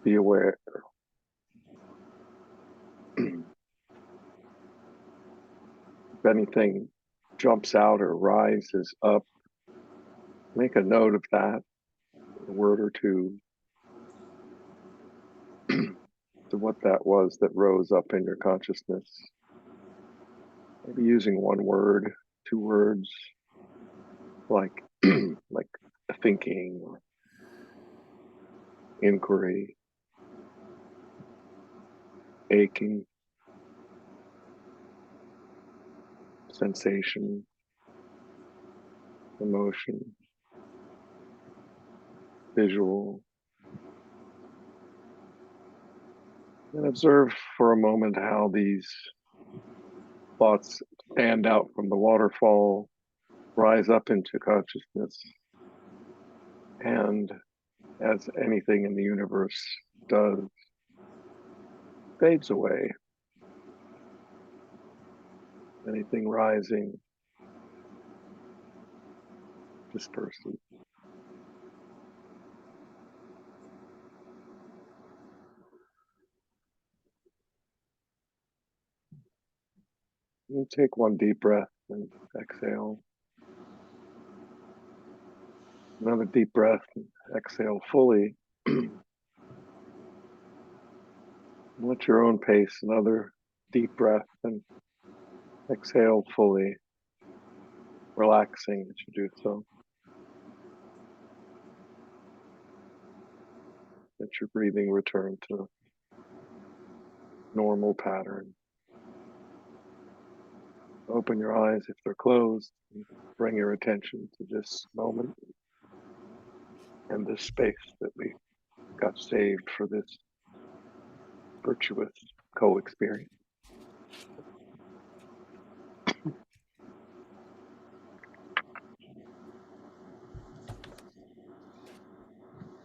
Be aware. If anything jumps out or rises up, make a note of that, a word or two, to what that was that rose up in your consciousness. Maybe using one word, two words, like like thinking or inquiry, aching, sensation, emotion, visual. And observe for a moment how these thoughts stand out from the waterfall, rise up into consciousness, and as anything in the universe does, fades away. Anything rising disperses. You take one deep breath and exhale. Another deep breath and exhale fully. At your own pace, another deep breath and exhale fully, relaxing as you do so. Let your breathing return to normal pattern. Open your eyes if they're closed. Bring your attention to this moment and this space that we got saved for this virtuous co-experience.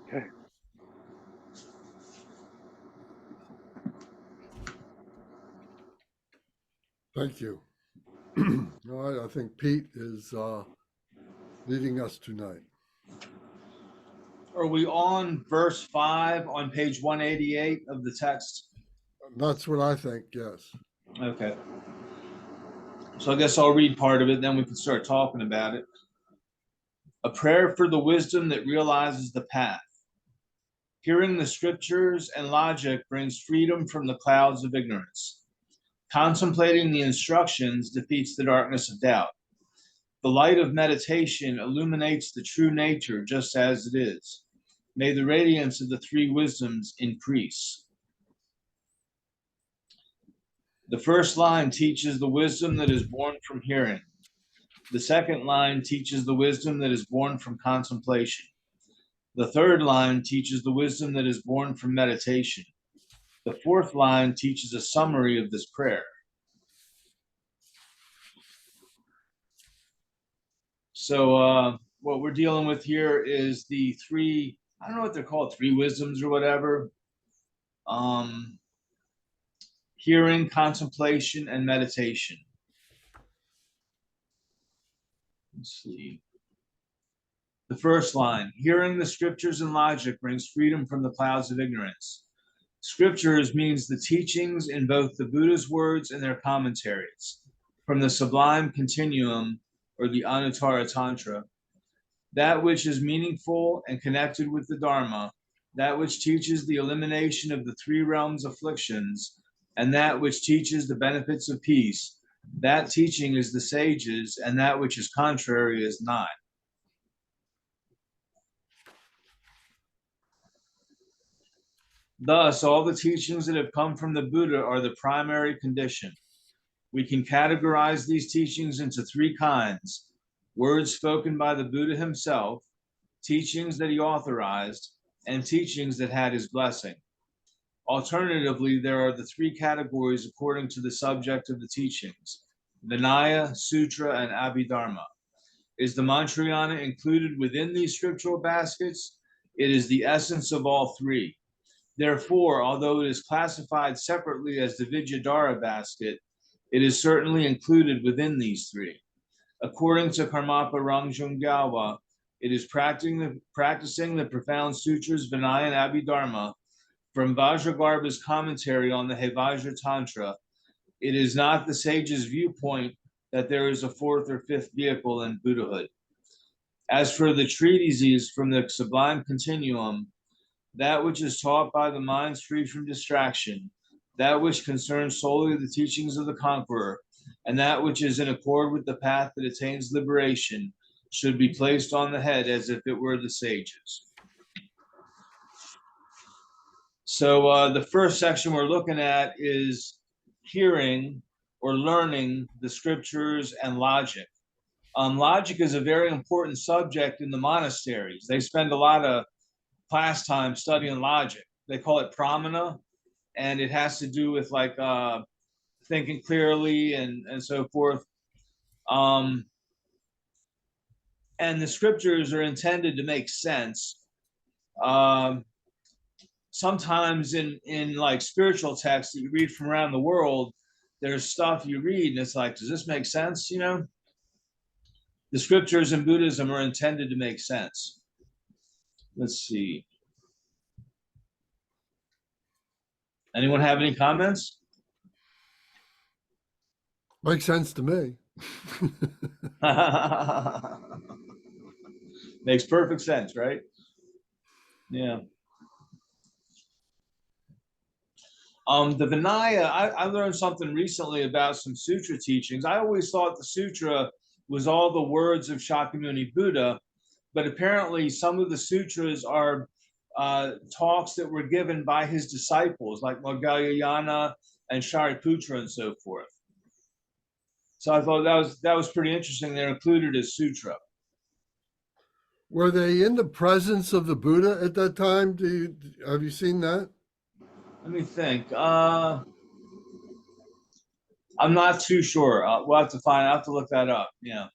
Okay. Thank you. All right, I think Pete is leading us tonight. Are we on verse 5 on page 188 of the text? That's what I think, yes. Okay. So I guess I'll read part of it, then we can start talking about it. A prayer for the wisdom that realizes the path. Hearing the scriptures and logic brings freedom from the clouds of ignorance. Contemplating the instructions defeats the darkness of doubt. The light of meditation illuminates the true nature just as it is. May the radiance of the three wisdoms increase. The first line teaches the wisdom that is born from hearing. The second line teaches the wisdom that is born from contemplation. The third line teaches the wisdom that is born from meditation. The fourth line teaches a summary of this prayer. So what we're dealing with here is the three, I don't know what they're called, three wisdoms or whatever. Hearing, contemplation, and meditation. Let's see. The first line, hearing the scriptures and logic brings freedom from the clouds of ignorance. Scriptures means the teachings in both the Buddha's words and their commentaries, from the Sublime Continuum or the Anuttara Tantra. That which is meaningful and connected with the Dharma, that which teaches the elimination of the three realms afflictions, and that which teaches the benefits of peace, that teaching is the sages, and that which is contrary is not. Thus, all the teachings that have come from the Buddha are the primary condition. We can categorize these teachings into three kinds: words spoken by the Buddha himself, teachings that he authorized, and teachings that had his blessing. Alternatively, there are the three categories according to the subject of the teachings: Vinaya, Sutra, and Abhidharma. Is the Mantrayana included within these scriptural baskets? It is the essence of all three. Therefore, although it is classified separately as the Vidyadhara basket, it is certainly included within these three. According to Karmapa Rangjung Gyalwa, it is practicing the profound sutras Vinaya and Abhidharma from Vajragarbha's commentary on the Hevajra Tantra, it is not the sage's viewpoint that there is a fourth or fifth vehicle in Buddhahood. As for the treatises from the Sublime Continuum, that which is taught by the minds free from distraction, that which concerns solely the teachings of the conqueror, and that which is in accord with the path that attains liberation, should be placed on the head as if it were the sages. So the first section we're looking at is hearing or learning the scriptures and logic. Logic is a very important subject in the monasteries. They spend a lot of class time studying logic. They call it pramana, and it has to do with like thinking clearly and so forth. And the scriptures are intended to make sense. Sometimes in like spiritual texts that you read from around the world, there's stuff you read and it's like, does this make sense? You know, the scriptures in Buddhism are intended to make sense. Let's see. Anyone have any comments? Makes sense to me. Makes perfect sense, right? Yeah. The Vinaya, I learned something recently about some sutra teachings. I always thought the sutra was all the words of Shakyamuni Buddha, but apparently some of the sutras are talks that were given by his disciples, like Moggallana and Shariputra and so forth. So I thought that was pretty interesting. They're included as sutra. Were they in the presence of the Buddha at that time? Have you seen that? Let me think. I'm not too sure. We'll have to I'll have to look that up. Yeah.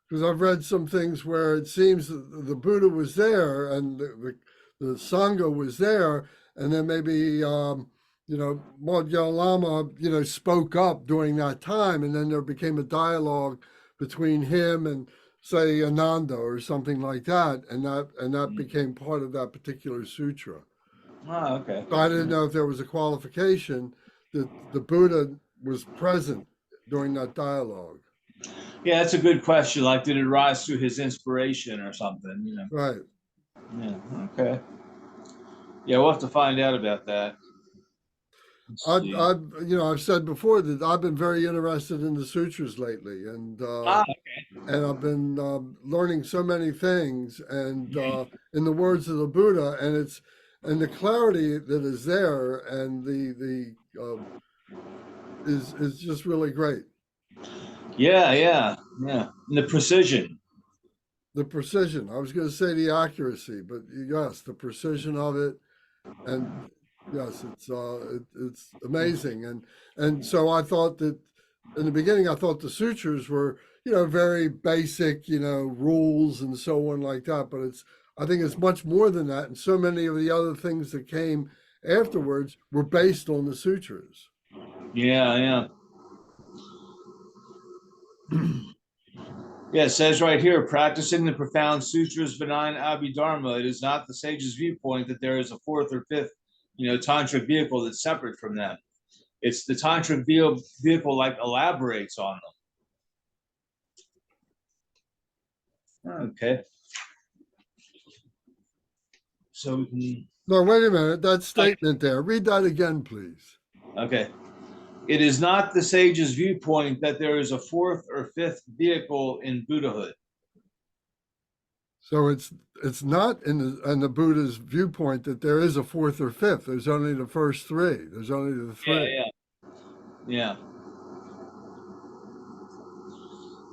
Because I've read some things where it seems that the Buddha was there and the Sangha was there, and then maybe Modgyal Lama spoke up during that time, and then there became a dialogue between him and say Ananda or something like that, and that became part of that particular sutra. Oh, okay. So I didn't know if there was a qualification that the Buddha was present during that dialogue. Yeah, that's a good question. Like, did it rise through his inspiration or something? You know. Right. Yeah. Okay. Yeah, we'll have to find out about that. I've said before that I've been very interested in the sutras lately, and I've been learning so many things, and in the words of the Buddha, and the clarity that is there, and the is just really great. Yeah. And the precision. The precision. I was going to say the accuracy, but yes, the precision of it, and yes, it's amazing. And so I thought that in the beginning, I thought the sutras were very basic rules and so on like that. But I think it's much more than that, and so many of the other things that came afterwards were based on the sutras. Yeah. Yeah, it says right here, practicing the profound sutras, Vinaya, Abhidharma, it is not the sage's viewpoint that there is a fourth or fifth, tantric vehicle that's separate from them. It's the tantric vehicle like elaborates on them. Okay. So we can. No, wait a minute. That statement there. Read that again, please. Okay. It is not the sage's viewpoint that there is a fourth or fifth vehicle in Buddhahood. So it's not in the Buddha's viewpoint that there is a fourth or fifth. There's only the first three. There's only the three. Yeah.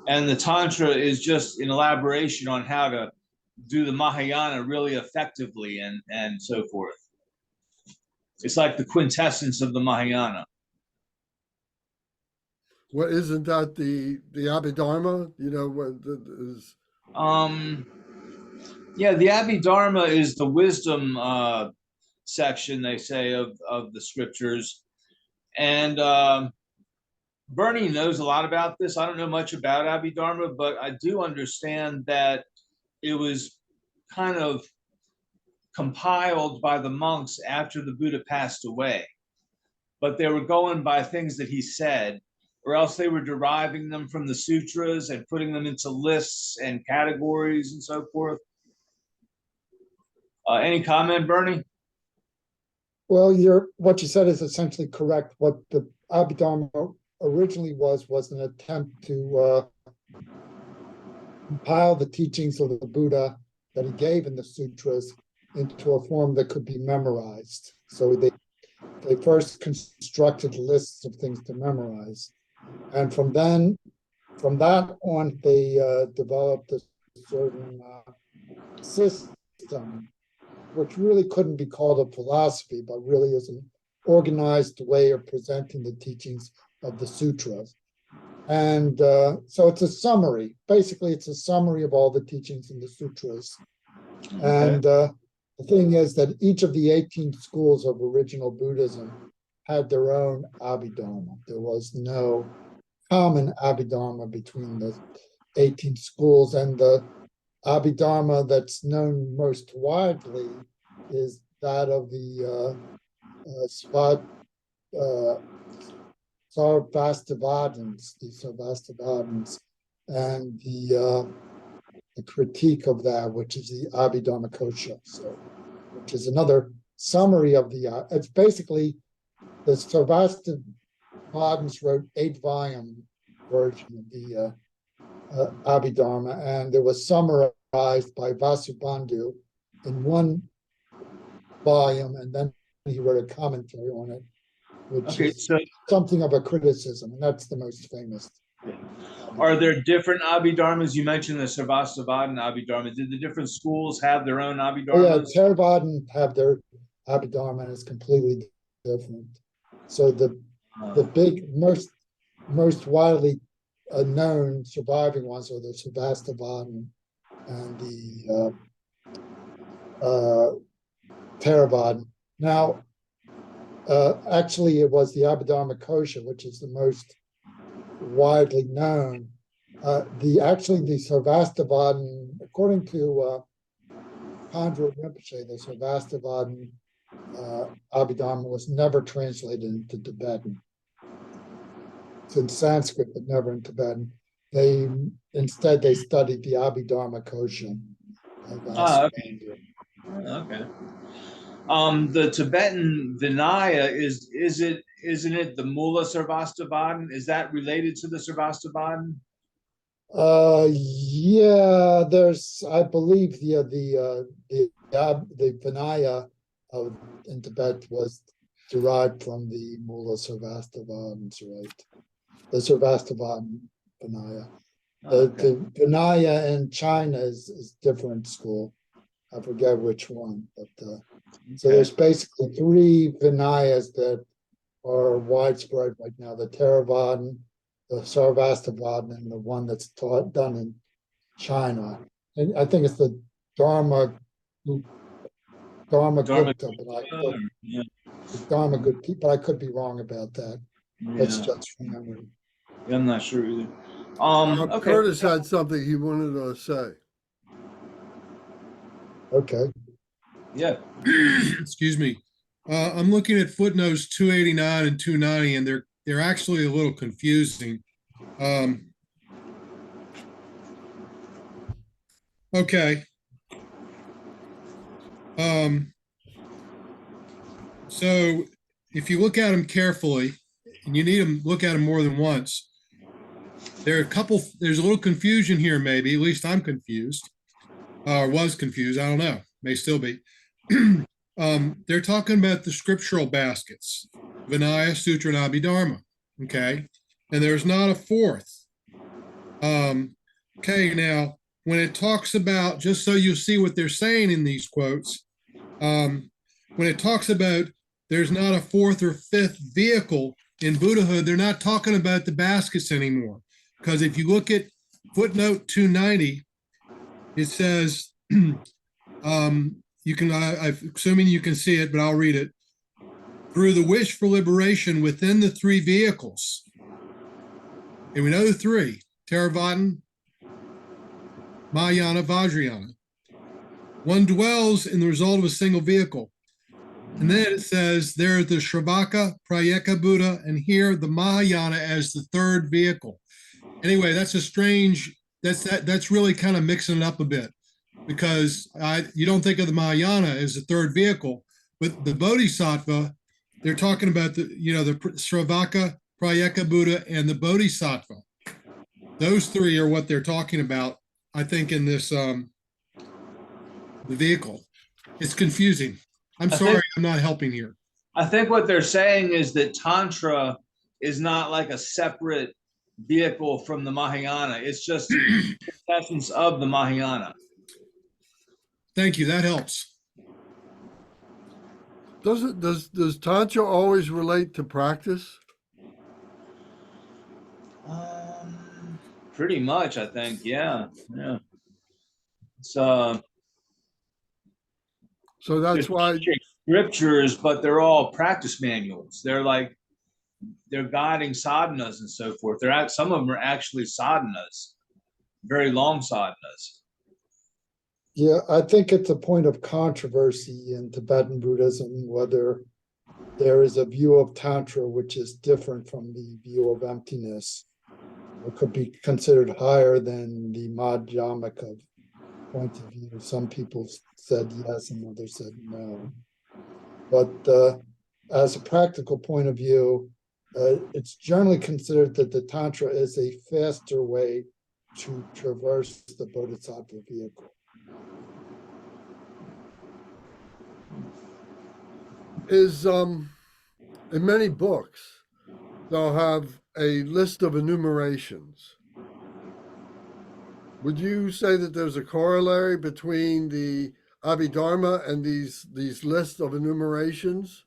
And the Tantra is just an elaboration on how to do the Mahayana really effectively and so forth. It's like the quintessence of the Mahayana. Well, isn't that the Abhidharma? What is? Yeah, the Abhidharma is the wisdom section, they say, of the scriptures. And Bernie knows a lot about this. I don't know much about Abhidharma, but I do understand that it was kind of compiled by the monks after the Buddha passed away, but they were going by things that he said, or else they were deriving them from the sutras and putting them into lists and categories and so forth. Any comment, Bernie? Well, what you said is essentially correct. What the Abhidharma originally was an attempt to compile the teachings of the Buddha that he gave in the sutras into a form that could be memorized. So they first constructed lists of things to memorize. And from that on, they developed a certain system, which really couldn't be called a philosophy, but really is an organized way of presenting the teachings of the sutras. And so it's a summary. Basically, it's a summary of all the teachings in the sutras. Okay. And the thing is that each of the 18 schools of original Buddhism had their own Abhidharma. There was no common Abhidharma between the 18 schools, and the Abhidharma that's known most widely is that of the Sarvastivadins, and the critique of that, which is the Abhidharma Kosha, so which is another summary of the. It's basically the Sarvastivadins wrote 8-volume version of the Abhidharma, and it was summarized by Vasubandhu in one volume, and then he wrote a commentary on it, which is something of a criticism, and that's the most famous. Are there different Abhidharmas? You mentioned the Sarvastivadin Abhidharma. Did the different schools have their own Abhidharmas? Yeah, Theravada have their Abhidharma, and it's completely different. So the big, most widely known surviving ones are the Sarvastivadin and the Theravada. Now, actually, it was the Abhidharma Kosha, which is the most widely known. The Sarvastivadin, according to Pandra Rinpoche, the Sarvastivadin Abhidharma was never translated into Tibetan. It's in Sanskrit, but never in Tibetan. Instead they studied the Abhidharma Kosha. Okay. The Tibetan Vinaya isn't it the Mula Sarvastivadin? Is that related to the Sarvastivadin? Yeah, there's, I believe, the Vinaya in Tibet was derived from the Mula Sarvastivadins, right? The Sarvastivadin Vinaya. The Vinaya in China is different school. I forget which one, but so there's basically 3 Vinayas that are widespread right now: the Theravada, the Sarvastivadin, and the one that's done in China. And I think it's the Dharma Gupta, but Dharma Gupta, but I could be wrong about that. That's just from memory. Yeah, I'm not sure either. Curtis had something he wanted to say. Okay. Yeah. Excuse me. I'm looking at footnotes 289 and 290, and they're actually a little confusing. Okay. So if you look at them carefully, and you need to look at them more than once, there's a little confusion here, maybe. At least I'm confused, or was confused. I don't know. May still be. They're talking about the scriptural baskets, Vinaya, Sutra, and Abhidharma. Okay. And there's not a fourth. Okay. Now, when it talks about, just so you see what they're saying in these quotes, when it talks about there's not a fourth or fifth vehicle in Buddhahood, they're not talking about the baskets anymore. Because if you look at footnote 290, it says, you can, I'm assuming you can see it, but I'll read it. Through the wish for liberation within the 3 vehicles. And we know the 3, Theravada, Mahayana, Vajrayana. One dwells in the result of a single vehicle. And then it says there the Shravaka, Prayeka Buddha, and here the Mahayana as the third vehicle. Anyway, that's a strange, that's really kind of mixing it up a bit, because you don't think of the Mahayana as the third vehicle, but the Bodhisattva, they're talking about the Shravaka, Prayeka Buddha, and the Bodhisattva. Those three are what they're talking about, I think, in this the vehicle. It's confusing. I'm sorry, I'm not helping here. I think what they're saying is that Tantra is not like a separate vehicle from the Mahayana. It's just the essence of the Mahayana. Thank you. That helps. Does Tantra always relate to practice? Pretty much, I think. Yeah. It's So that's why scriptures, but they're all practice manuals. They're guiding sadhanas and so forth. Some of them are actually sadhanas, very long sadhanas. Yeah, I think it's a point of controversy in Tibetan Buddhism whether there is a view of Tantra which is different from the view of emptiness, or could be considered higher than the Madhyamaka point of view. Some people said yes and others said no. But as a practical point of view, it's generally considered that the Tantra is a faster way to traverse the Bodhisattva vehicle. is in many books they'll have a list of enumerations. Would you say that there's a corollary between the Abhidharma and these lists of enumerations?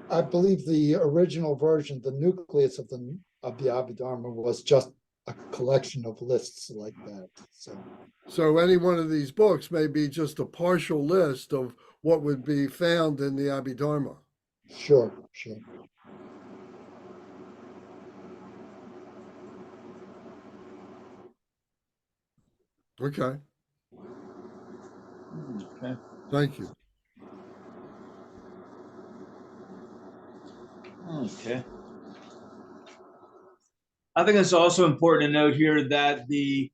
I believe the original version, the nucleus of the Abhidharma, was just a collection of lists like that. So any one of these books may be just a partial list of what would be found in the Abhidharma. Sure. Okay. Okay. Thank you. Okay. I think it's also important to note here that the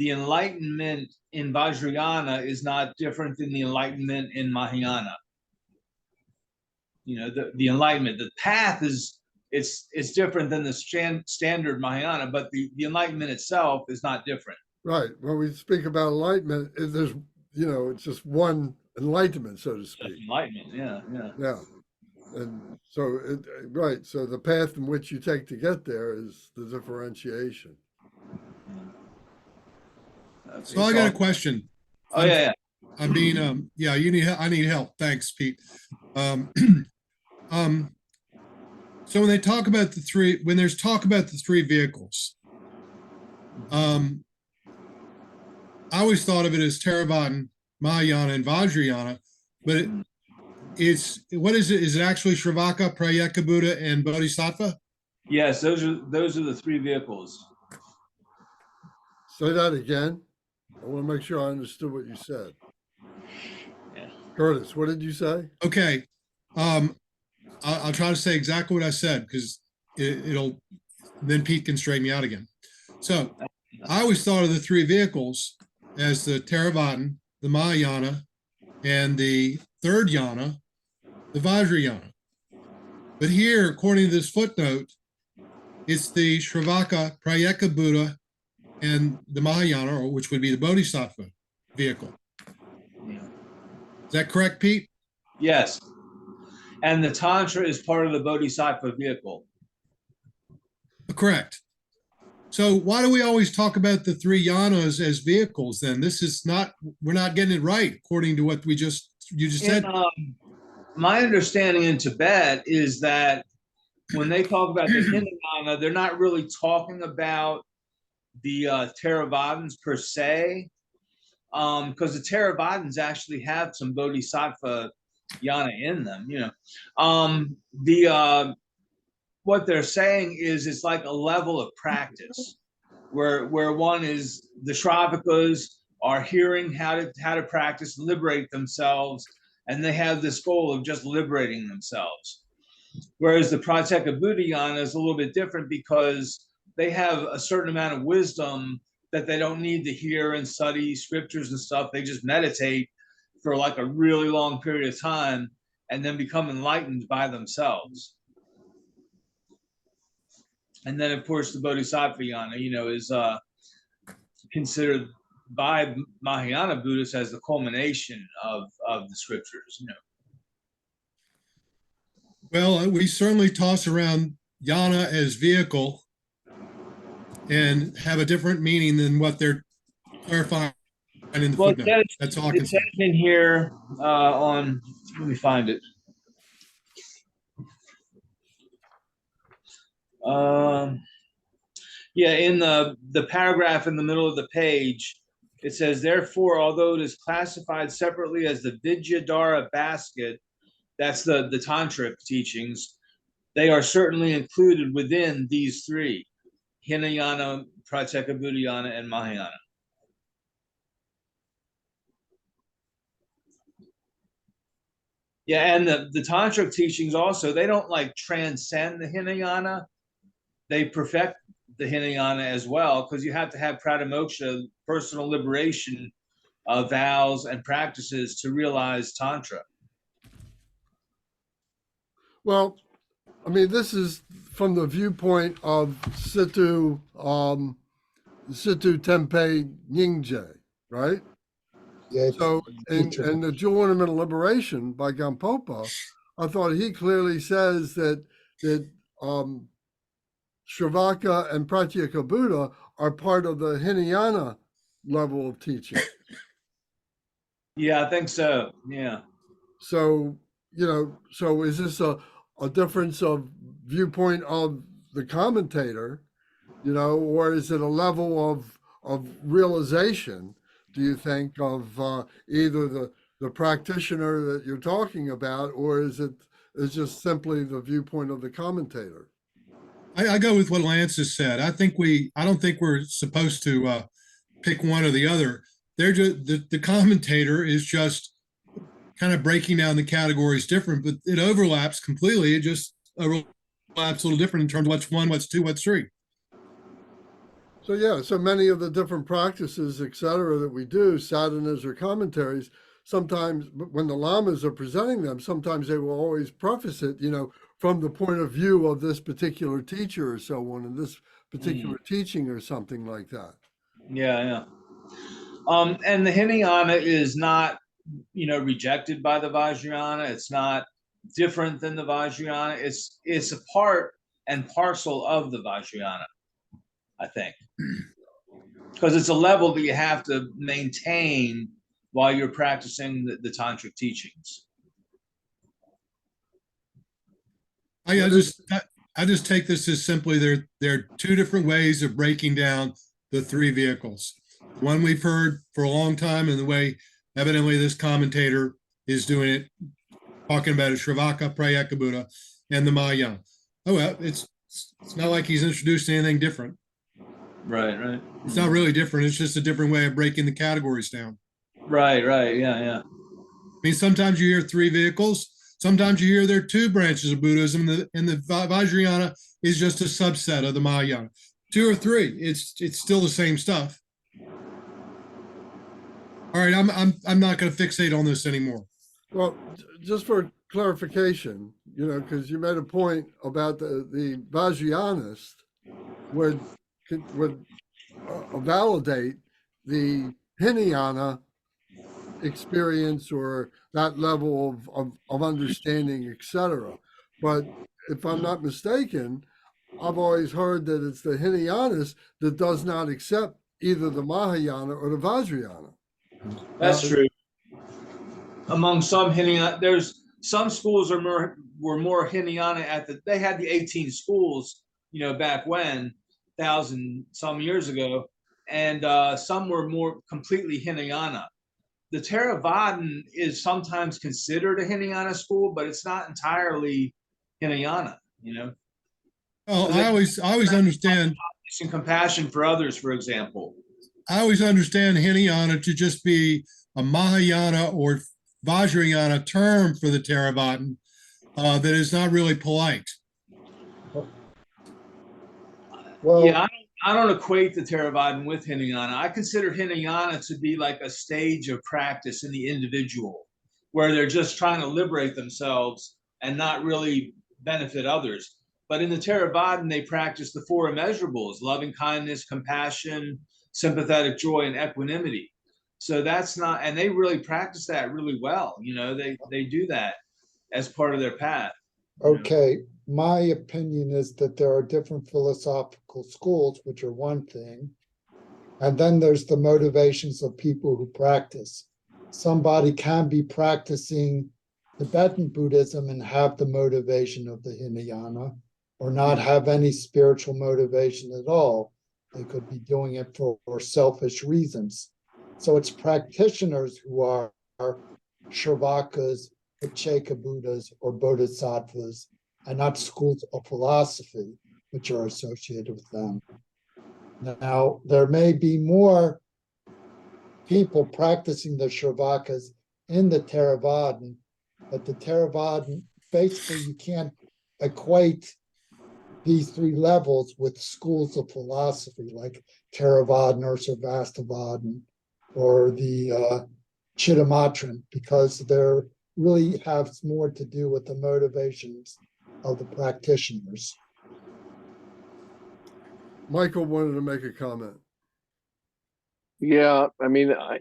enlightenment in Vajrayana is not different than the enlightenment in Mahayana. The enlightenment, the path it's different than the standard Mahayana, but the enlightenment itself is not different. Right. When we speak about enlightenment, there's it's just one enlightenment, so to speak. Just enlightenment, yeah. And so, right. So the path in which you take to get there is the differentiation. So I got a question. Oh yeah. I'm being I need help. Thanks, Pete. So when there's talk about the three vehicles, I always thought of it as Theravada, Mahayana, and Vajrayana, but is it? Is it actually Shravaka, Prayeka Buddha, and Bodhisattva? Yes, those are the three vehicles. Say that again. I want to make sure I understood what you said. Yeah. Curtis, what did you say? Okay. I'll try to say exactly what I said, because it'll then Pete can straighten me out again. So I always thought of the three vehicles as the Theravada, the Mahayana, and the third yana, the Vajrayana. But here, according to this footnote, it's the Shravaka, Prayeka Buddha, and the Mahayana, or which would be the Bodhisattva vehicle. Is that correct, Pete? Yes. And the Tantra is part of the Bodhisattva vehicle. Correct. So why do we always talk about the three yanas as vehicles then? We're not getting it right according to what you just said. My understanding in Tibet is that when they talk about the Hinayana, they're not really talking about the Theravadins per se, because the Theravadins actually have some Bodhisattva yana in them. What they're saying is it's like a level of practice where one is the Shravakas are hearing how to practice liberate themselves, and they have this goal of just liberating themselves. Whereas the Pratyeka is a little bit different because they have a certain amount of wisdom that they don't need to hear and study scriptures and stuff. They just meditate for like a really long period of time and then become enlightened by themselves. And then, of course, the Bodhisattva yana, is considered by Mahayana Buddhists as the culmination of the scriptures. Well, we certainly toss around yana as vehicle and have a different meaning than what they're clarifying in the footnote. That's all I can It say. says in here on, let me find it. Yeah, in the paragraph in the middle of the page, it says, therefore, although it is classified separately as the Vidyadhara basket, that's the tantric teachings, they are certainly included within these three: Hinayana, Pratyeka and Mahayana. Yeah, and the tantric teachings also, they don't like transcend the Hinayana. They perfect the Hinayana as well, because you have to have Pratimoksha, personal liberation, vows and practices to realize Tantra. Well, I mean, this is from the viewpoint of Situ Tempe Nyingje, right? Yeah, So in teacher. the Jewel Ornament of Liberation by Gampopa, I thought he clearly says that Shravaka and Pratyeka Buddha are part of the Hinayana level of teaching. Yeah, I think so. Yeah. So, so is this a difference of viewpoint of the commentator, or is it a level of realization, do you think, of either the practitioner that you're talking about, or is just simply the viewpoint of the commentator? I go with what Lance has said. I don't think we're supposed to pick one or the other. They're just the commentator is just kind of breaking down the categories different, but it overlaps completely. It just overlaps a little different in terms of what's one, what's two, what's three. So yeah, so many of the different practices, et cetera, that we do, sadhanas or commentaries, sometimes when the lamas are presenting them, sometimes they will always preface it, from the point of view of this particular teacher or so on, and this particular teaching or something like that. Yeah. And the Hinayana is not, rejected by the Vajrayana. It's not different than the Vajrayana. It's a part and parcel of the Vajrayana, I think. Because it's a level that you have to maintain while you're practicing the tantric teachings. I just take this as simply there are two different ways of breaking down the three vehicles. The one we've heard for a long time, and the way evidently this commentator is doing it, talking about it, Shravaka, Pratyeka Buddha, and the Mahayana. Oh, well, it's not like he's introduced anything different. Right. It's not really different. It's just a different way of breaking the categories down. Right. Yeah. I mean, sometimes you hear three vehicles. Sometimes you hear there are two branches of Buddhism, and the Vajrayana is just a subset of the Mahayana. Two or three, it's still the same stuff. All right, I'm not going to fixate on this anymore. Well, just for clarification, because you made a point about the Vajrayanist would validate the Hinayana experience or that level of understanding, etc. But if I'm not mistaken, I've always heard that it's the Hinayanist that does not accept either the Mahayana or the Vajrayana. That's true. Among some Hinayana, there's some schools were more Hinayana they had the 18 schools, back when, 1,000 some years ago, and some were more completely Hinayana. The Theravadan is sometimes considered a Hinayana school, but it's not entirely Hinayana, Well, I always understand. And compassion for others, for example. I always understand Hinayana to just be a Mahayana or Vajrayana term for the Theravada that is not really polite. Well, Yeah, I don't equate the Theravada with Hinayana. I consider Hinayana to be like a stage of practice in the individual, where they're just trying to liberate themselves and not really benefit others. But in the Theravada, they practice the four immeasurables: loving kindness, compassion, sympathetic joy, and equanimity. So that's not, and they really practice that really well. You know, they do that as part of their path. You know? okay, my opinion is that there are different philosophical schools, which are one thing. And then there's the motivations of people who practice. Somebody can be practicing Tibetan Buddhism and have the motivation of the Hinayana, or not have any spiritual motivation at all. They could be doing it for selfish reasons. So it's practitioners who are Shravakas, Ucheka Buddhas, or Bodhisattvas, and not schools of philosophy which are associated with them. Now, there may be more people practicing the Shravakas in the Theravada, but the Theravada, basically, you can't equate these three levels with schools of philosophy like Theravada or Sarvastivada or the Chittamatran, because they're really have more to do with the motivations of the practitioners. Michael wanted to make a comment. Yeah, I mean, I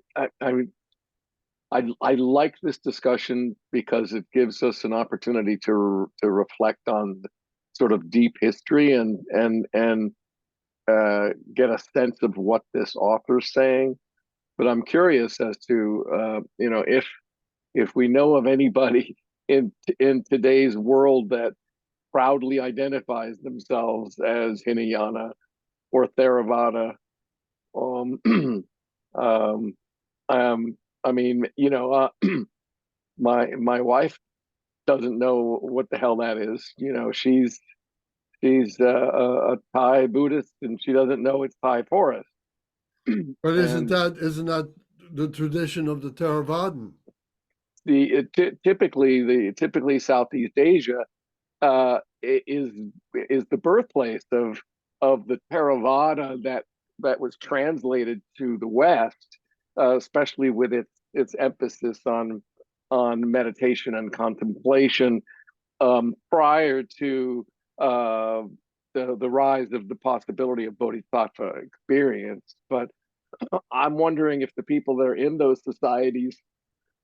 like this discussion because it gives us an opportunity to reflect on sort of deep history and get a sense of what this author's saying. But I'm curious as to if we know of anybody in today's world that proudly identifies themselves as Hinayana or Theravada. I mean, my wife doesn't know what the hell that is. You know, she's a Thai Buddhist, and she doesn't know it's Thai forest. But isn't And that the tradition of the Theravada? typically Southeast Asia is the birthplace of the Theravada that was translated to the West, especially with its emphasis on meditation and contemplation prior to the rise of the possibility of bodhisattva experience. But I'm wondering if the people that are in those societies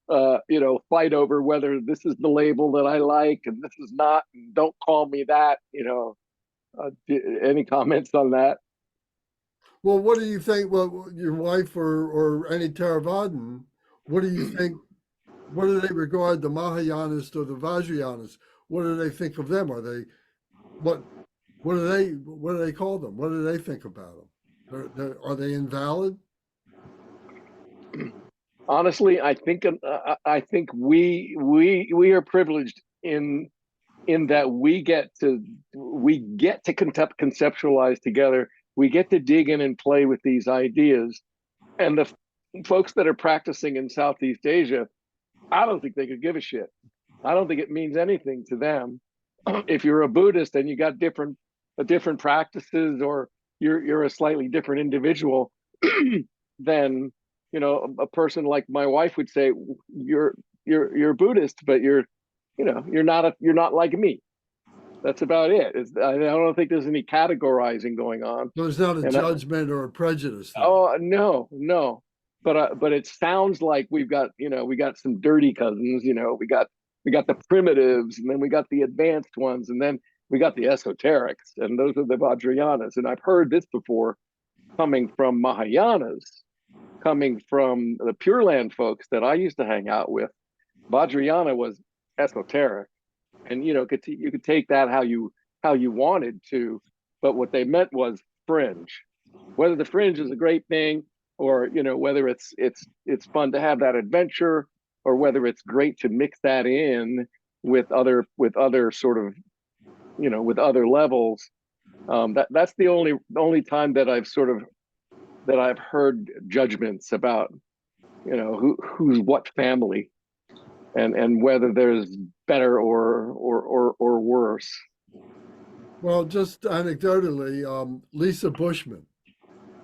fight over whether this is the label that I like and this is not, and don't call me that. Any comments on that? Well, what do you think? Well, your wife or any Theravadan, what do you think? What do they regard the Mahayanas or the Vajrayanas? What do they think of them? Are they what do they call them? What do they think about them? Are they invalid? Honestly, I think we are privileged in that we get to conceptualize together. We get to dig in and play with these ideas, and the folks that are practicing in Southeast Asia, I don't think they could give a shit. I don't think it means anything to them. If you're a Buddhist and you got different practices, or you're a slightly different individual, then a person like my wife would say, you're Buddhist, but you're not like me. That's about it. I don't think there's any categorizing going on. So it's not a judgment or a prejudice. Then. Oh no. But it sounds like we got some dirty cousins. We got the primitives, and then we got the advanced ones, and then we got the esoterics, and those are the Vajrayanas. And I've heard this before, coming from Mahayanas, coming from the Pure Land folks that I used to hang out with. Vajrayana was esoteric, and you could take that how you wanted to, but what they meant was fringe. Whether the fringe is a great thing, or whether it's fun to have that adventure, or whether it's great to mix that in with other sort of with other levels. That's the only time that I've sort of that I've heard judgments about, who's what family, and whether there's better or worse. Well, just anecdotally, Lisa Bushman,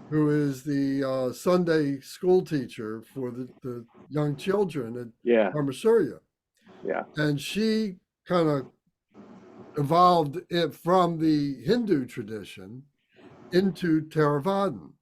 who is the Sunday school teacher for the young children at Yeah, Dharmasuriya, yeah, and she kind of evolved it from the Hindu tradition into Theravadan.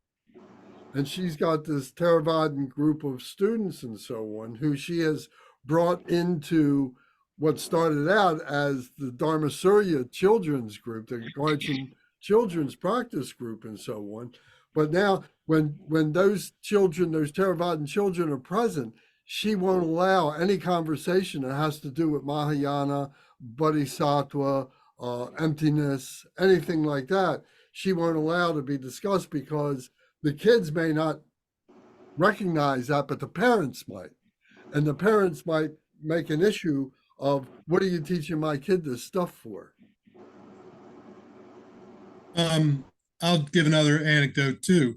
And she's got this Theravadan group of students and so on who she has brought into what started out as the Dharmasuriya children's group, the Guardian children's practice group and so on. But now when those children, those Theravadan children are present, she won't allow any conversation that has to do with Mahayana, Bodhisattva, emptiness, anything like that. She won't allow to be discussed because the kids may not recognize that, but the parents might. And the parents might make an issue of, what are you teaching my kid this stuff for? I'll give another anecdote too.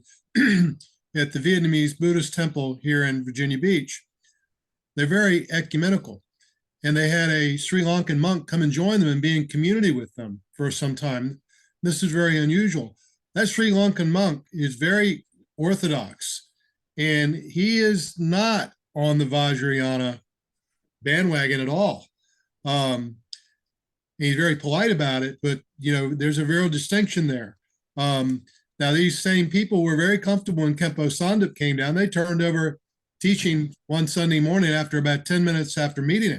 At the Vietnamese Buddhist temple here in Virginia Beach, they're very ecumenical. And they had a Sri Lankan monk come and join them and be in community with them for some time. This is very unusual. That Sri Lankan monk is very orthodox, and he is not on the Vajrayana bandwagon at all. He's very polite about it, but there's a real distinction there. Now, these same people were very comfortable when Khenpo Sandip came down. They turned over teaching one Sunday morning after about 10 minutes after meeting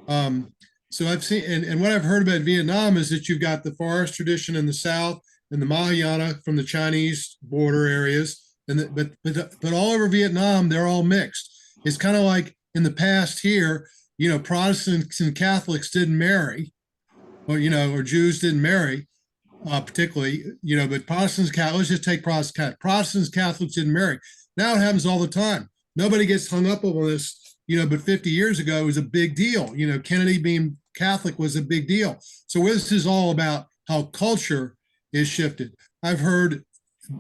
him. So I've seen, and what I've heard about Vietnam is that you've got the forest tradition in the south and the Mahayana from the Chinese border areas, but all over Vietnam they're all mixed. It's kind of like in the past here, Protestants and Catholics didn't marry, or Jews didn't marry, particularly, but Protestants, Catholics, let's just take Protestants, Catholics didn't marry. Now it happens all the time. Nobody gets hung up on this. But 50 years ago, it was a big deal. Kennedy being Catholic was a big deal. So this is all about how culture is shifted. I've heard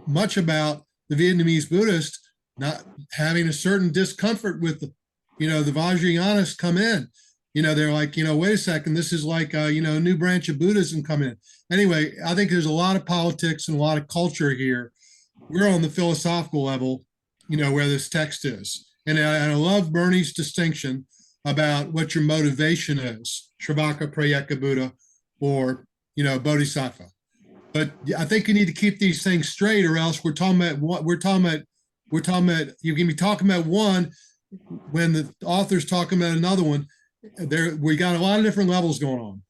much about the Vietnamese Buddhists not having a certain discomfort with the Vajrayanists come in. They're like, wait a second, this is like, a new branch of Buddhism come in. Anyway, I think there's a lot of politics and a lot of culture here. We're on the philosophical level, where this text is. And I love Bernie's distinction about what your motivation is, Shravaka Prayeka Buddha or, Bodhisattva. But I think you need to keep these things straight, or else you can be talking about one when the author's talking about another one. We got a lot of different levels going on.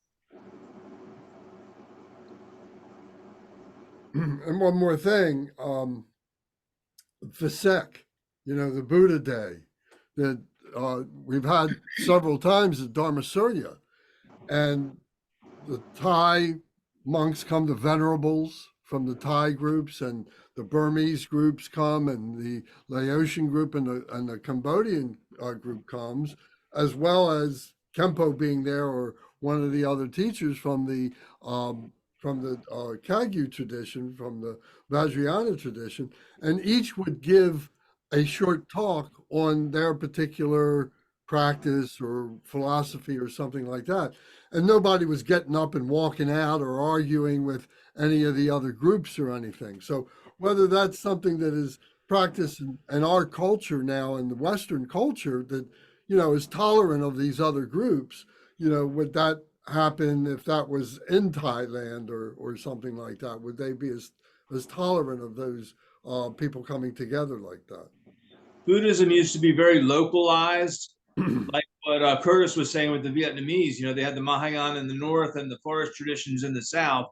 And one more thing, Visek, the Buddha Day that we've had several times at Dharmasuriya, and the Thai monks come, the venerables from the Thai groups, and the Burmese groups come, and the Laotian group and the Cambodian group comes, as well as Khenpo being there, or one of the other teachers from the Kagyu tradition, from the Vajrayana tradition, and each would give a short talk on their particular practice or philosophy or something like that. And nobody was getting up and walking out or arguing with any of the other groups or anything. So whether that's something that is practiced in our culture now, in the Western culture, that, is tolerant of these other groups, would that happen if that was in Thailand or something like that? Would they be as tolerant of those people coming together like that? Buddhism used to be very localized, like what Curtis was saying with the Vietnamese. They had the Mahayana in the north and the forest traditions in the south.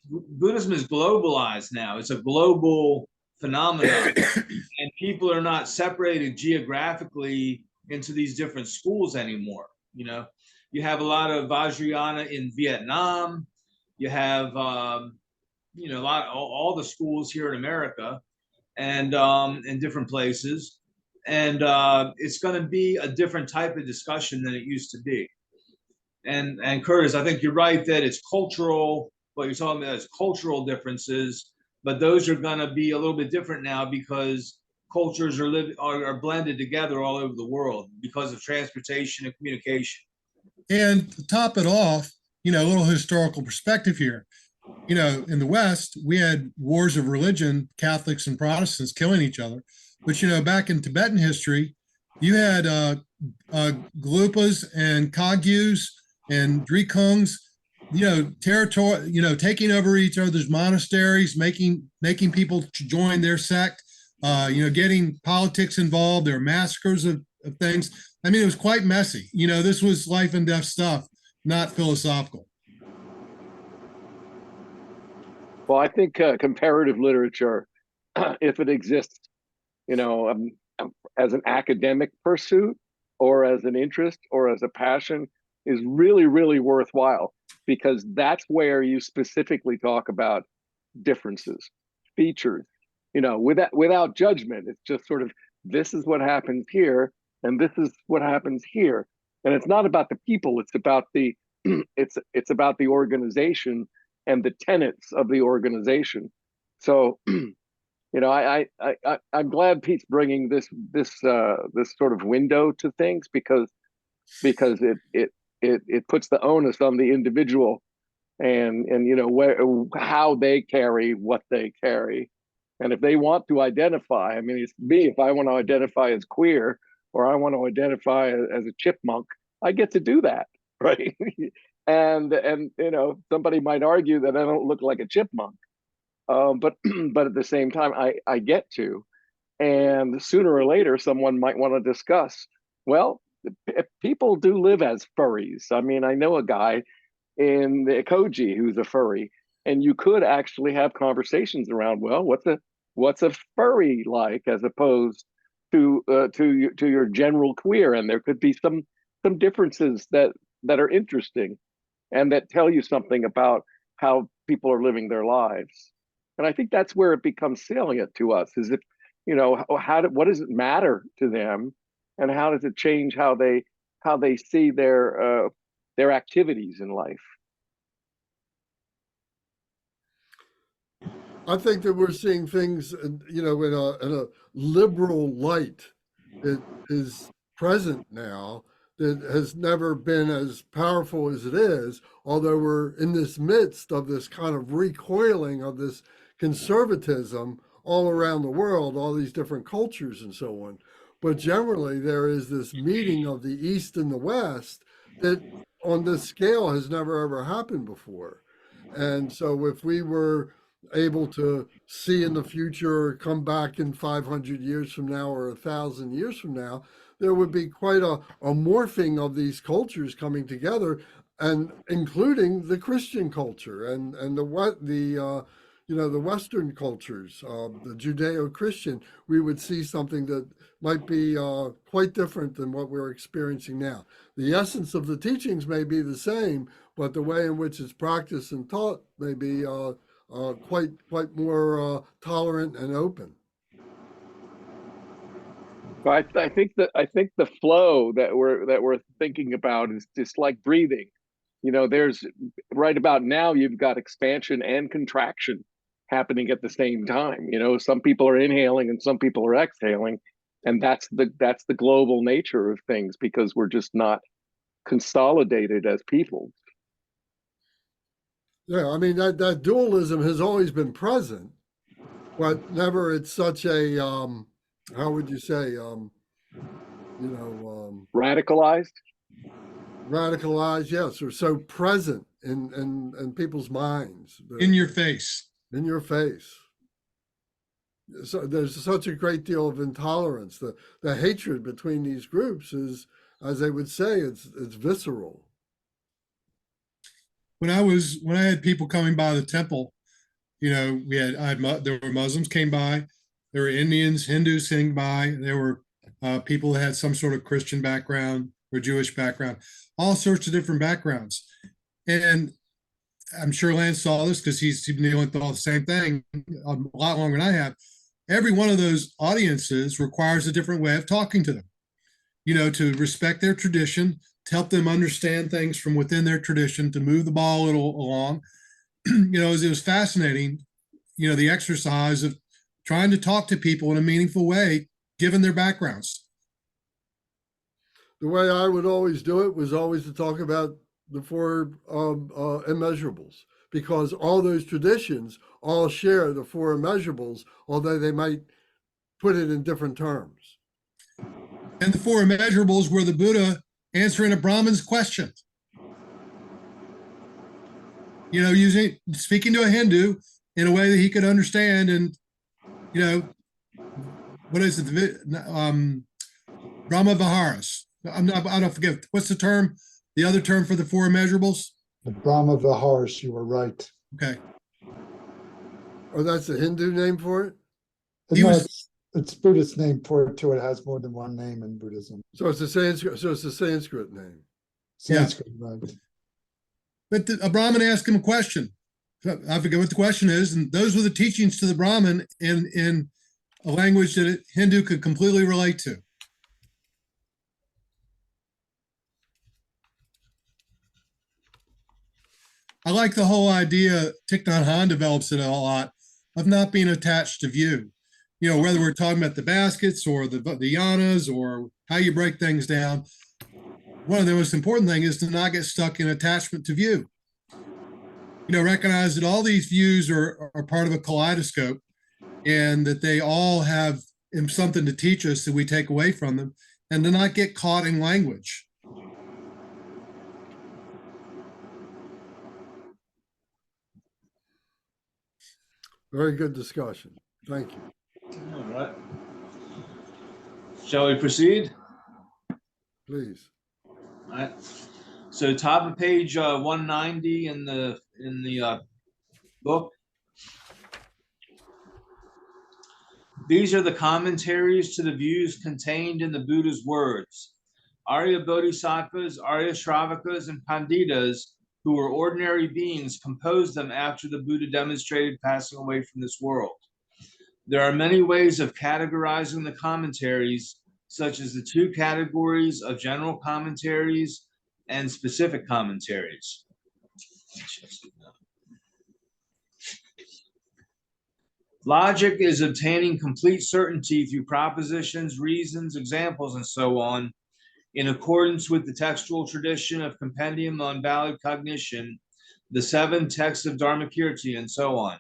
Buddhism is globalized now. It's a global phenomenon, and people are not separated geographically into these different schools anymore. You have a lot of Vajrayana in Vietnam. You have, all the schools here in America, and in different places. And it's going to be a different type of discussion than it used to be. And Curtis, I think you're right that it's cultural. What you're talking about is cultural differences, but those are going to be a little bit different now because cultures are blended together all over the world because of transportation and communication. And to top it off, a little historical perspective here. In the West, we had wars of religion, Catholics and Protestants killing each other. But, back in Tibetan history, you had Gelupas and Kagyus and Drikungs, territory, taking over each other's monasteries, making people join their sect, getting politics involved. There were massacres of things. I mean, it was quite messy. This was life and death stuff, not philosophical. Well, I think comparative literature, if it exists, as an academic pursuit or as an interest or as a passion, is really, really worthwhile, because that's where you specifically talk about differences, features, without judgment. It's just sort of, this is what happens here and this is what happens here. And it's not about the people, it's about the it's about the organization and the tenets of the organization. So I'm glad Pete's bringing this sort of window to things, because it puts the onus on the individual, and how they carry what they carry. And if they want to identify, I mean, it's me, if I want to identify as queer or I want to identify as a chipmunk, I get to do that, right? and somebody might argue that I don't look like a chipmunk, but at the same time, I get to. And sooner or later, someone might want to discuss, well, people do live as furries. I mean, I know a guy in the Koji who's a furry, and you could actually have conversations around, well, what's a furry like, as opposed to your general queer. And there could be some differences that are interesting and that tell you something about how people are living their lives. And I think that's where it becomes salient to us, is if, what does it matter to them, and how does it change how they see their activities in life? I think that we're seeing things, in a liberal light that is present now, that has never been as powerful as it is, although we're in this midst of this kind of recoiling of this conservatism all around the world, all these different cultures and so on. But generally, there is this meeting of the East and the West that on this scale has never ever happened before. And so if we were able to see in the future, come back in 500 years from now or 1,000 years from now, there would be quite a morphing of these cultures coming together, and including the Christian culture and the Western cultures, the Judeo-Christian. We would see something that might be quite different than what we're experiencing now. The essence of the teachings may be the same, but the way in which it's practiced and taught may be quite more tolerant and open. I think the flow that we're thinking about is just like breathing. There's, right about now, you've got expansion and contraction happening at the same time. Some people are inhaling and some people are exhaling, and that's the global nature of things, because we're just not consolidated as people. Yeah, I mean, that dualism has always been present, but never it's such a how would you say, Radicalized. Radicalized, yes, or so present in people's minds. In your face. In your face. So there's such a great deal of intolerance. The hatred between these groups is, as they would say, it's visceral. When I had people coming by the temple, there were Muslims came by, there were Indians, Hindus came by, there were people that had some sort of Christian background or Jewish background, all sorts of different backgrounds. And I'm sure Lance saw this because he's been dealing with all the same thing a lot longer than I have. Every one of those audiences requires a different way of talking to them, to respect their tradition, to help them understand things from within their tradition, to move the ball a little along. It was fascinating the exercise of trying to talk to people in a meaningful way, given their backgrounds. The way I would always do it was always to talk about the four immeasurables, because all those traditions all share the four immeasurables, although they might put it in different terms. And the four immeasurables were the Buddha answering a Brahmin's question. Speaking to a Hindu in a way that he could understand, and what is it? Brahma Viharas. I don't forget, what's the term? The other term for the four immeasurables? The Brahma Viharas, you were right. Okay. Oh, that's a Hindu name for it? He was- It's Buddhist name for it too. It has more than one name in Buddhism. So it's a Sanskrit name. Sanskrit, right. But a Brahmin asked him a question. I forget what the question is, and those were the teachings to the Brahmin in a language that a Hindu could completely relate to. I like the whole idea, Thich Nhat Hanh develops it a lot, of not being attached to view. Whether we're talking about the baskets or the yanas or how you break things down, one of the most important things is to not get stuck in attachment to view. Recognize that all these views are part of a kaleidoscope, and that they all have something to teach us that we take away from them, and to not get caught in language. Very good discussion. Thank you. All right. Shall we proceed? Please. All right. So top of page 190 in the book. These are the commentaries to the views contained in the Buddha's words. Arya Bodhisattvas, Arya Shravakas, and Panditas, who were ordinary beings, composed them after the Buddha demonstrated passing away from this world. There are many ways of categorizing the commentaries, such as the two categories of general commentaries and specific commentaries. Logic is obtaining complete certainty through propositions, reasons, examples, and so on, in accordance with the textual tradition of Compendium on Valid Cognition, the 7 texts of Dharmakirti, and so on.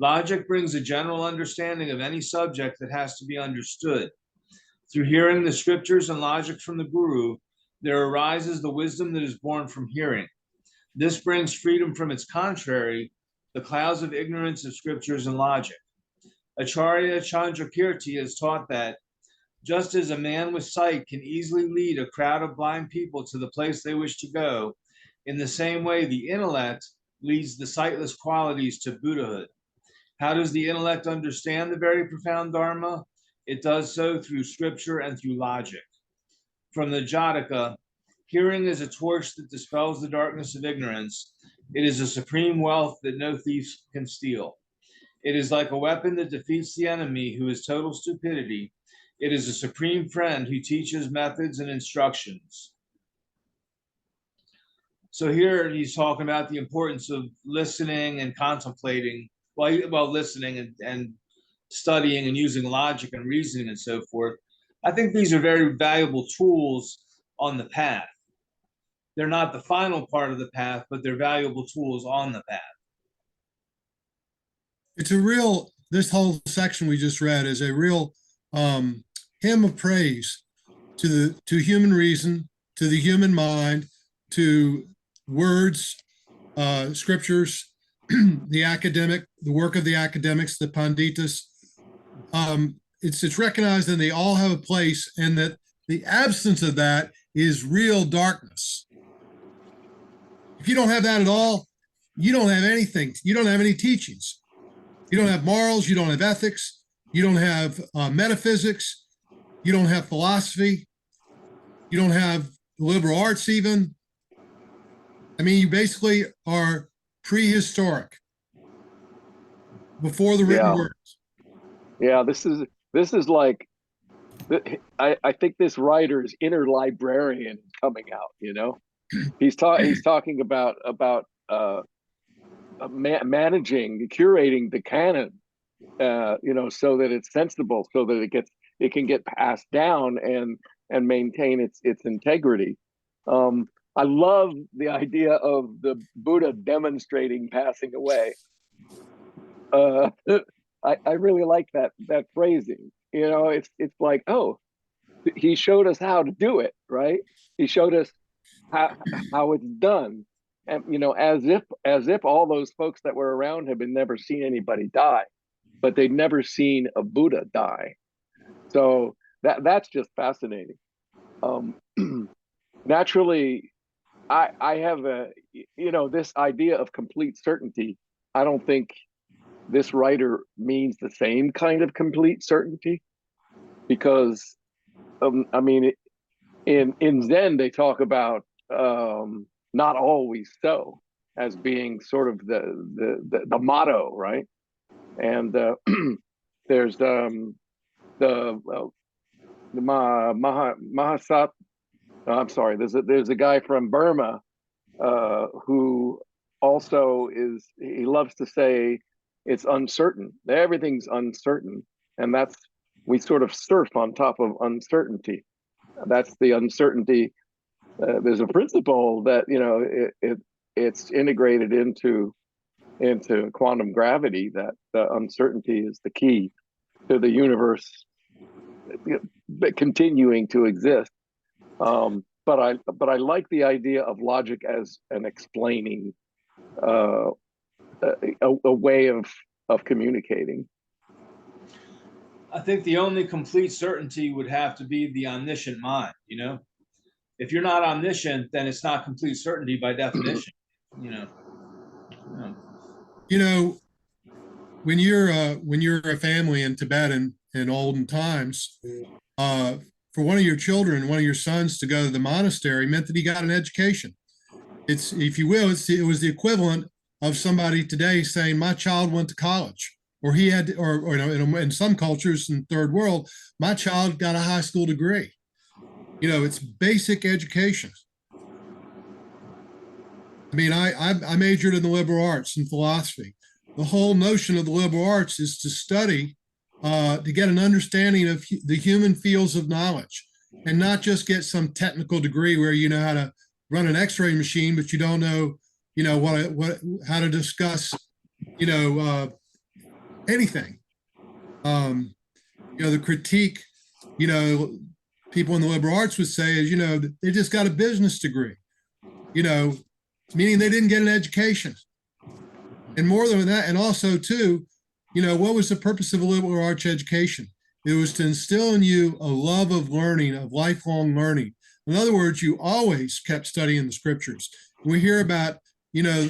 Logic brings a general understanding of any subject that has to be understood. Through hearing the scriptures and logic from the Guru, there arises the wisdom that is born from hearing. This brings freedom from its contrary, the clouds of ignorance of scriptures and logic. Acharya Chandrakirti has taught that just as a man with sight can easily lead a crowd of blind people to the place they wish to go, in the same way the intellect leads the sightless qualities to Buddhahood. How does the intellect understand the very profound Dharma? It does so through scripture and through logic. From the Jataka, hearing is a torch that dispels the darkness of ignorance. It is a supreme wealth that no thief can steal. It is like a weapon that defeats the enemy who is total stupidity. It is a supreme friend who teaches methods and instructions. So here he's talking about the importance of listening and contemplating, listening and studying and using logic and reasoning and so forth. I think these are very valuable tools on the path. They're not the final part of the path, but they're valuable tools on the path. This whole section we just read is a real hymn of praise to human reason, to the human mind, to words, scriptures, the work of the academics, the panditas. It's recognized that they all have a place, and that the absence of that is real darkness. If you don't have that at all, you don't have anything. You don't have any teachings. You don't have morals. You don't have ethics. You don't have metaphysics. You don't have philosophy. You don't have liberal arts even. I mean, you basically are prehistoric, before the written words. Yeah, this is like, I think this writer's inner librarian coming out. He's talking about managing, curating the canon, so that it's sensible, so that it can get passed down and maintain its integrity. I love the idea of the Buddha demonstrating passing away. I really like that phrasing. It's like, oh, he showed us how to do it, right? He showed us how it's done, and as if all those folks that were around him had never seen anybody die, but they'd never seen a Buddha die. So that's just fascinating. Naturally, I have this idea of complete certainty. I don't think this writer means the same kind of complete certainty, because I mean, in Zen they talk about not always so as being sort of the motto, right? And there's the Mahasat. I'm sorry. There's a guy from Burma who also he loves to say it's uncertain. Everything's uncertain, and we sort of surf on top of uncertainty. That's the uncertainty. There's a principle that it's integrated into quantum gravity, that the uncertainty is the key to the universe continuing to exist. But I like the idea of logic as an explaining a way of communicating. I think the only complete certainty would have to be the omniscient mind. If you're not omniscient, then it's not complete certainty by definition. Yeah. When you're a family in Tibet in olden times, for one of your children, one of your sons to go to the monastery meant that he got an education. It's, if you will, it was the equivalent of somebody today saying, my child went to college, or he had, or in some cultures in third world, my child got a high school degree. It's basic education. I mean, I majored in the liberal arts and philosophy. The whole notion of the liberal arts is to study, to get an understanding of the human fields of knowledge, and not just get some technical degree where you know how to run an X-ray machine, but you don't know, how to discuss, anything. The critique, people in the liberal arts would say is, they just got a business degree, meaning they didn't get an education. And more than that, and also too, what was the purpose of a liberal arts education? It was to instill in you a love of learning, of lifelong learning. In other words, you always kept studying the scriptures. We hear about,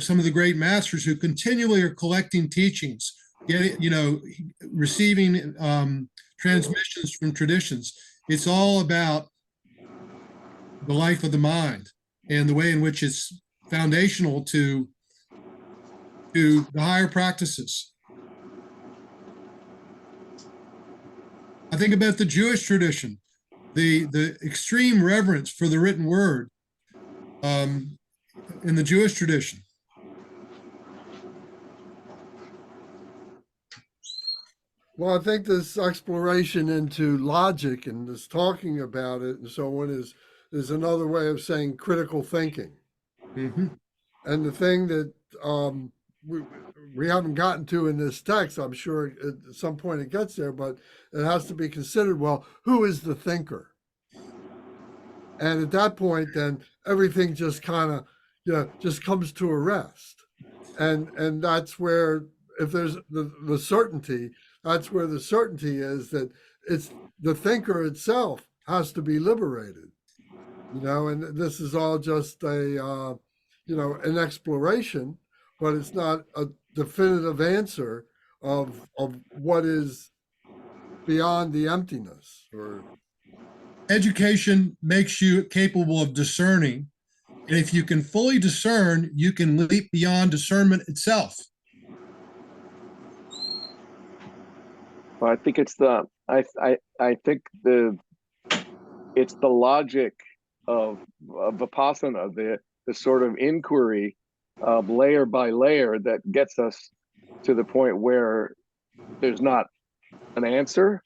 some of the great masters who continually are collecting teachings, receiving transmissions from traditions. It's all about the life of the mind and the way in which it's foundational to the higher practices. I think about the Jewish tradition, the extreme reverence for the written word in the Jewish tradition. Well, I think this exploration into logic and this talking about it and so on is another way of saying critical thinking. Mm-hmm. And the thing that we haven't gotten to in this text, I'm sure at some point it gets there, but it has to be considered, well, who is the thinker? And at that point, then everything just kind of, just comes to a rest. And that's where, if there's the certainty, that's where the certainty is, that it's the thinker itself has to be liberated, and this is all just an exploration, but it's not a definitive answer of what is beyond the emptiness. Or education makes you capable of discerning. And if you can fully discern, you can leap beyond discernment itself. Well, I think it's the logic of Vipassana, the sort of inquiry layer by layer that gets us to the point where there's not an answer,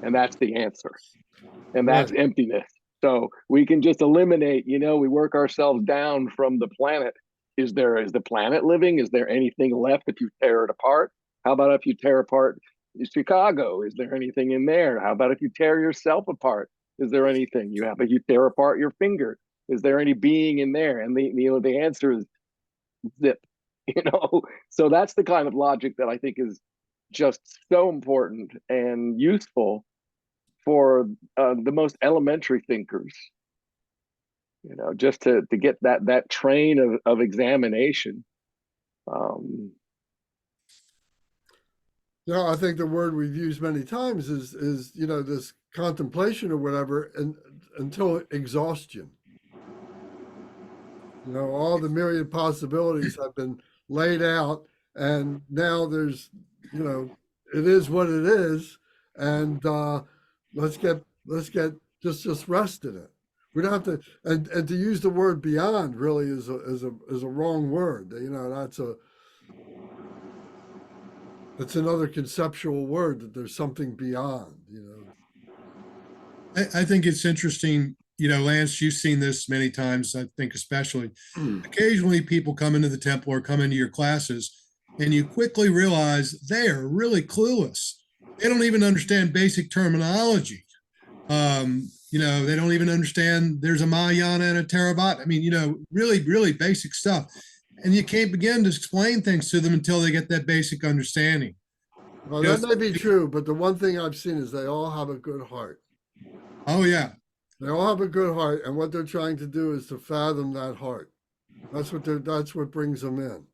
and that's the answer, and that's Right. emptiness. So we can just eliminate, we work ourselves down from the planet. Is the planet living? Is there anything left if you tear it apart? How about if you tear apart Chicago? Is there anything in there? How about if you tear yourself apart? Is there anything you have? If you tear apart your finger, is there any being in there? And the answer is zip. So that's the kind of logic that I think is just so important and useful for the most elementary thinkers, just to get that train of examination. I think the word we've used many times is this contemplation or whatever, and until exhaustion. All the myriad possibilities have been laid out, and now there's, it is what it is, and let's get just rest in it. We don't have to, and to use the word beyond really is a wrong word. That's another conceptual word, that there's something beyond. I think it's interesting, Lance, you've seen this many times, I think especially. Occasionally people come into the temple or come into your classes, and you quickly realize they are really clueless. They don't even understand basic terminology. They don't even understand there's a Mahayana and a Theravada. I mean, really, really basic stuff. And you can't begin to explain things to them until they get that basic understanding. Well, that may be true, but the one thing I've seen is they all have a good heart. Oh, yeah. They all have a good heart, and what they're trying to do is to fathom that heart. That's what brings them in,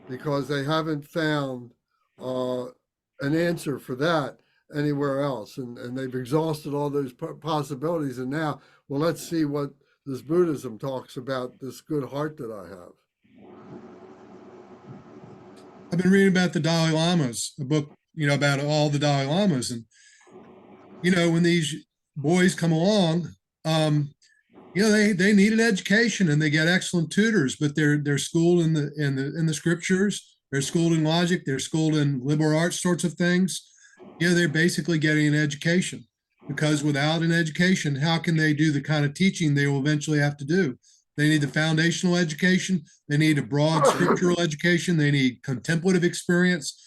because they haven't found an answer for that anywhere else, and they've exhausted all those possibilities. And now, well, let's see what this Buddhism talks about, this good heart that I have. I've been reading about the Dalai Lamas, a book, about all the Dalai Lamas. And, when these boys come along, they need an education and they get excellent tutors, but they're schooled in the scriptures, they're schooled in logic, they're schooled in liberal arts sorts of things. They're basically getting an education, because without an education, how can they do the kind of teaching they will eventually have to do? They need the foundational education. They need a broad scriptural education. They need contemplative experience.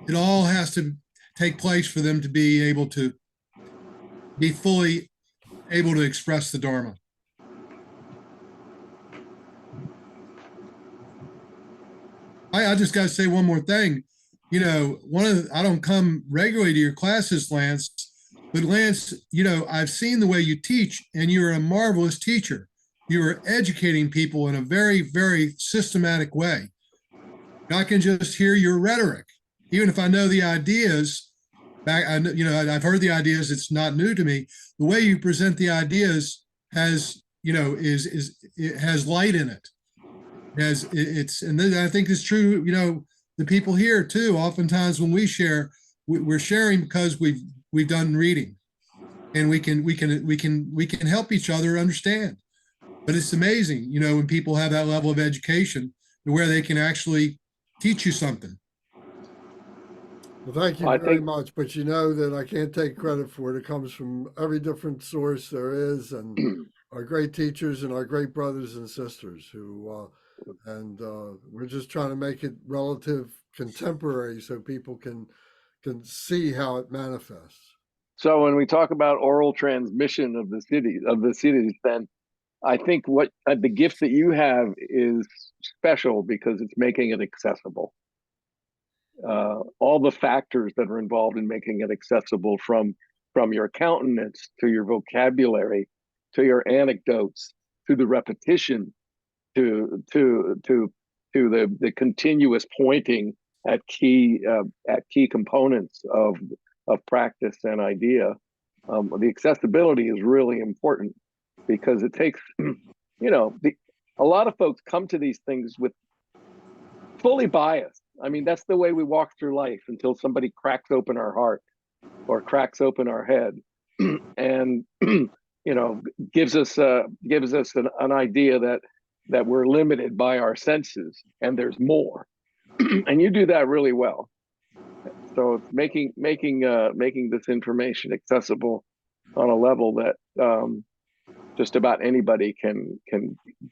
It all has to take place for them to be able to be fully able to express the Dharma. I just got to say one more thing. I don't come regularly to your classes, Lance, but Lance, I've seen the way you teach, and you're a marvelous teacher. You are educating people in a very, very systematic way. I can just hear your rhetoric, even if I know the ideas. I've heard the ideas. It's not new to me. The way you present the ideas has, it has light in it. And then I think it's true. The people here too. Oftentimes when we share, we're sharing because we've done reading, and we can help each other understand. But it's amazing, when people have that level of education where they can actually teach you something. Well, thank you very much, but you know that I can't take credit for it. It comes from every different source there is, and our great teachers and our great brothers and sisters who, we're just trying to make it relative contemporary so people can see how it manifests. So when we talk about oral transmission of the cities, then I think what the gift that you have is special because it's making it accessible. All the factors that are involved in making it accessible, from your countenance to your vocabulary, to your anecdotes, to the repetition, to the continuous pointing at key components of practice and idea. The accessibility is really important, because it takes, a lot of folks come to these things with fully biased. I mean, that's the way we walk through life until somebody cracks open our heart or cracks open our head and, gives us an idea that that we're limited by our senses and there's more. And you do that really well. So it's making this information accessible on a level that just about anybody can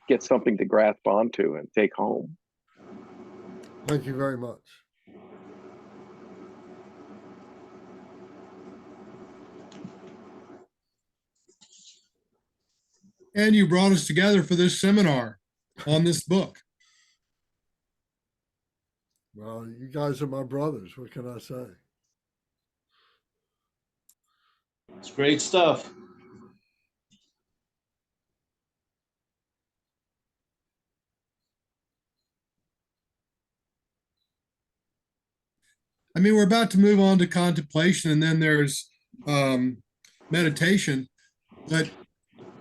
get something to grasp onto and take home. Thank you very much. And you brought us together for this seminar on this book. Well, you guys are my brothers. What can I say? It's great stuff. I mean, we're about to move on to contemplation, and then there's meditation. But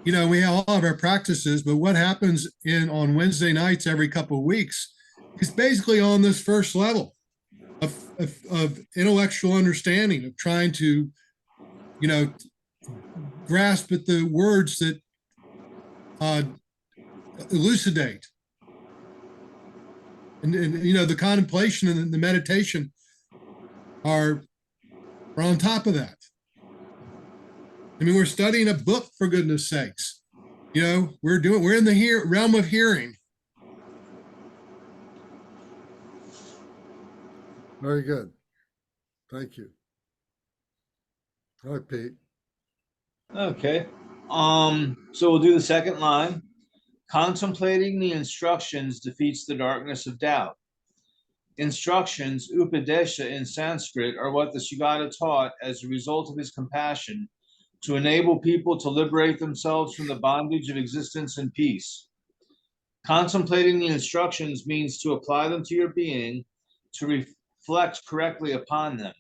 you know, we have all of our practices, but what happens on Wednesday nights every couple of weeks is basically on this first level of intellectual understanding, of trying to, you know, grasp at the words that elucidate. And you know, the contemplation and the meditation are on top of that. I mean, we're studying a book, for goodness sakes. You know, we're in the realm of hearing. Very good. Thank you. All right, Pete. Okay. So we'll do the second line. Contemplating the instructions defeats the darkness of doubt. Instructions, upadesha in Sanskrit, are what the Sugata taught as a result of his compassion to enable people to liberate themselves from the bondage of existence in peace. Contemplating the instructions means to apply them to your being, to reflect correctly upon them.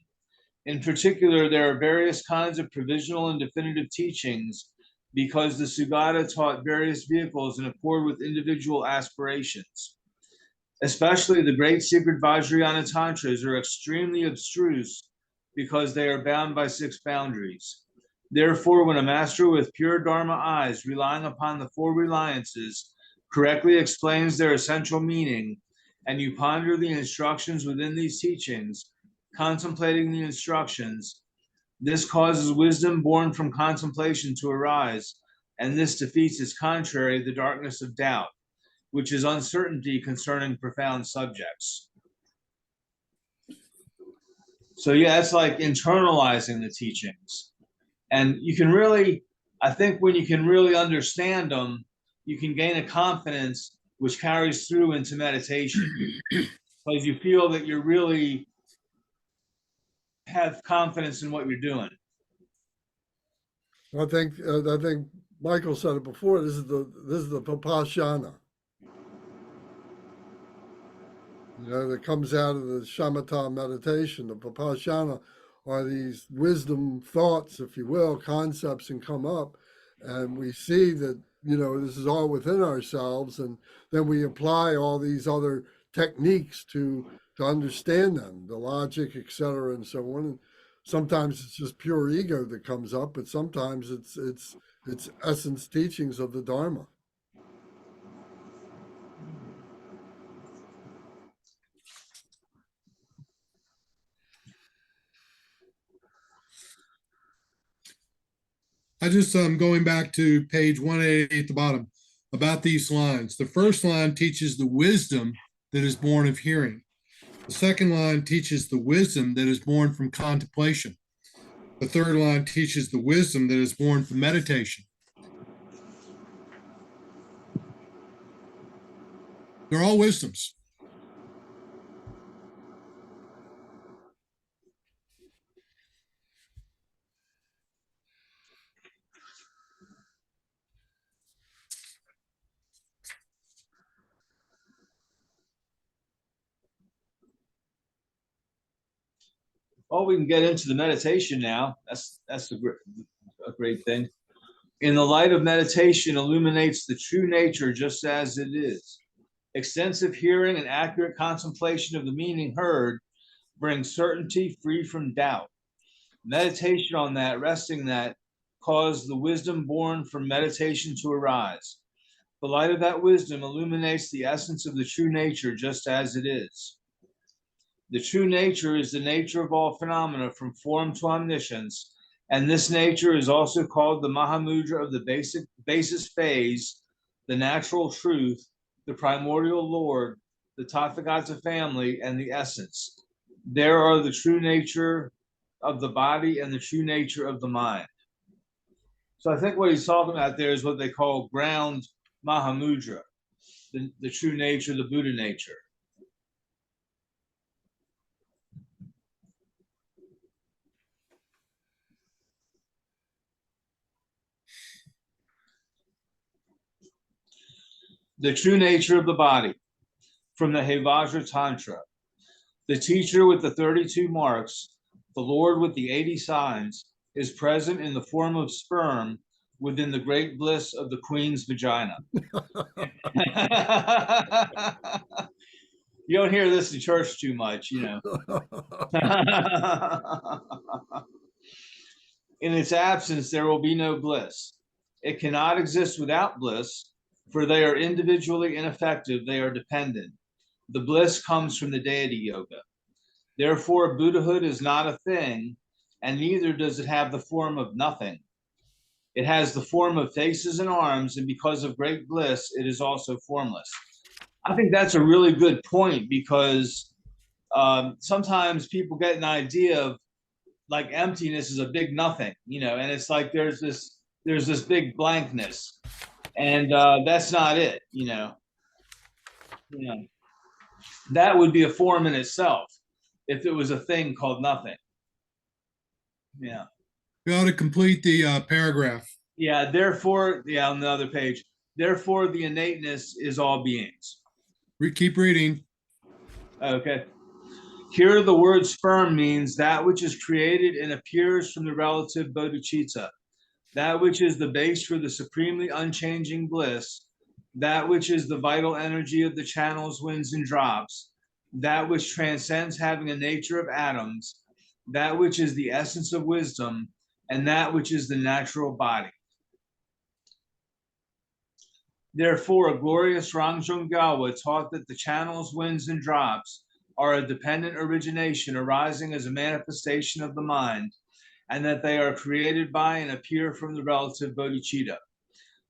In particular, there are various kinds of provisional and definitive teachings because the Sugata taught various vehicles in accord with individual aspirations. Especially the great secret Vajrayana Tantras are extremely abstruse because they are bound by 6 boundaries. Therefore, when a master with pure Dharma eyes, relying upon the 4 reliances, correctly explains their essential meaning, and you ponder the instructions within these teachings, contemplating the instructions, this causes wisdom born from contemplation to arise, and this defeats its contrary, the darkness of doubt, which is uncertainty concerning profound subjects. So yeah, it's like internalizing the teachings. And you can really, I think when you can really understand them, you can gain a confidence which carries through into meditation. Because you feel that you really have confidence in what you're doing. I think Michael said it before. This is the Vipassana. You know, that comes out of the shamatha meditation. The Vipassana are these wisdom thoughts, if you will, concepts, and come up, and we see that, you know, this is all within ourselves, and then we apply all these other techniques to understand them, the logic, etc., and so on. And sometimes it's just pure ego that comes up, but sometimes it's essence teachings of the Dharma. I just going back to page 188 at the bottom about these lines. The first line teaches the wisdom that is born of hearing. The second line teaches the wisdom that is born from contemplation. The third line teaches the wisdom that is born from meditation. They're all wisdoms. Well, we can get into the meditation now. That's a great thing. In the light of meditation illuminates the true nature just as it is. Extensive hearing and accurate contemplation of the meaning heard brings certainty free from doubt. Meditation on that, resting that, cause the wisdom born from meditation to arise. The light of that wisdom illuminates the essence of the true nature just as it is. The true nature is the nature of all phenomena from form to omniscience, and this nature is also called the Mahamudra of the basis phase, the natural truth, the primordial Lord, the Tathagata family, and the essence. There are the true nature of the body and the true nature of the mind. So I think what he's talking about there is what they call ground Mahamudra, the true nature, the Buddha nature. The true nature of the body, from the Hevajra Tantra. The teacher with the 32 marks, the Lord with the 80 signs, is present in the form of sperm within the great bliss of the queen's vagina. You don't hear this in church too much, you know. In its absence, there will be no bliss. It cannot exist without bliss, for they are individually ineffective, they are dependent. The bliss comes from the deity yoga. Therefore, Buddhahood is not a thing, and neither does it have the form of nothing. It has the form of faces and arms, and because of great bliss, it is also formless. I think that's a really good point, because sometimes people get an idea of like emptiness is a big nothing, you know, and it's like there's this big blankness, and that's not it, you know. That would be a form in itself if it was a thing called nothing. Yeah. We ought to complete the paragraph. Yeah. Therefore, yeah, on the other page. Therefore, the innateness is all beings. Keep reading. Okay. Here, the word sperm means that which is created and appears from the relative bodhicitta, that which is the base for the supremely unchanging bliss, that which is the vital energy of the channels, winds, and drops, that which transcends having a nature of atoms, that which is the essence of wisdom, and that which is the natural body. Therefore, a glorious Rangjung Galwa taught that the channels, winds, and drops are a dependent origination arising as a manifestation of the mind, and that they are created by and appear from the relative bodhicitta.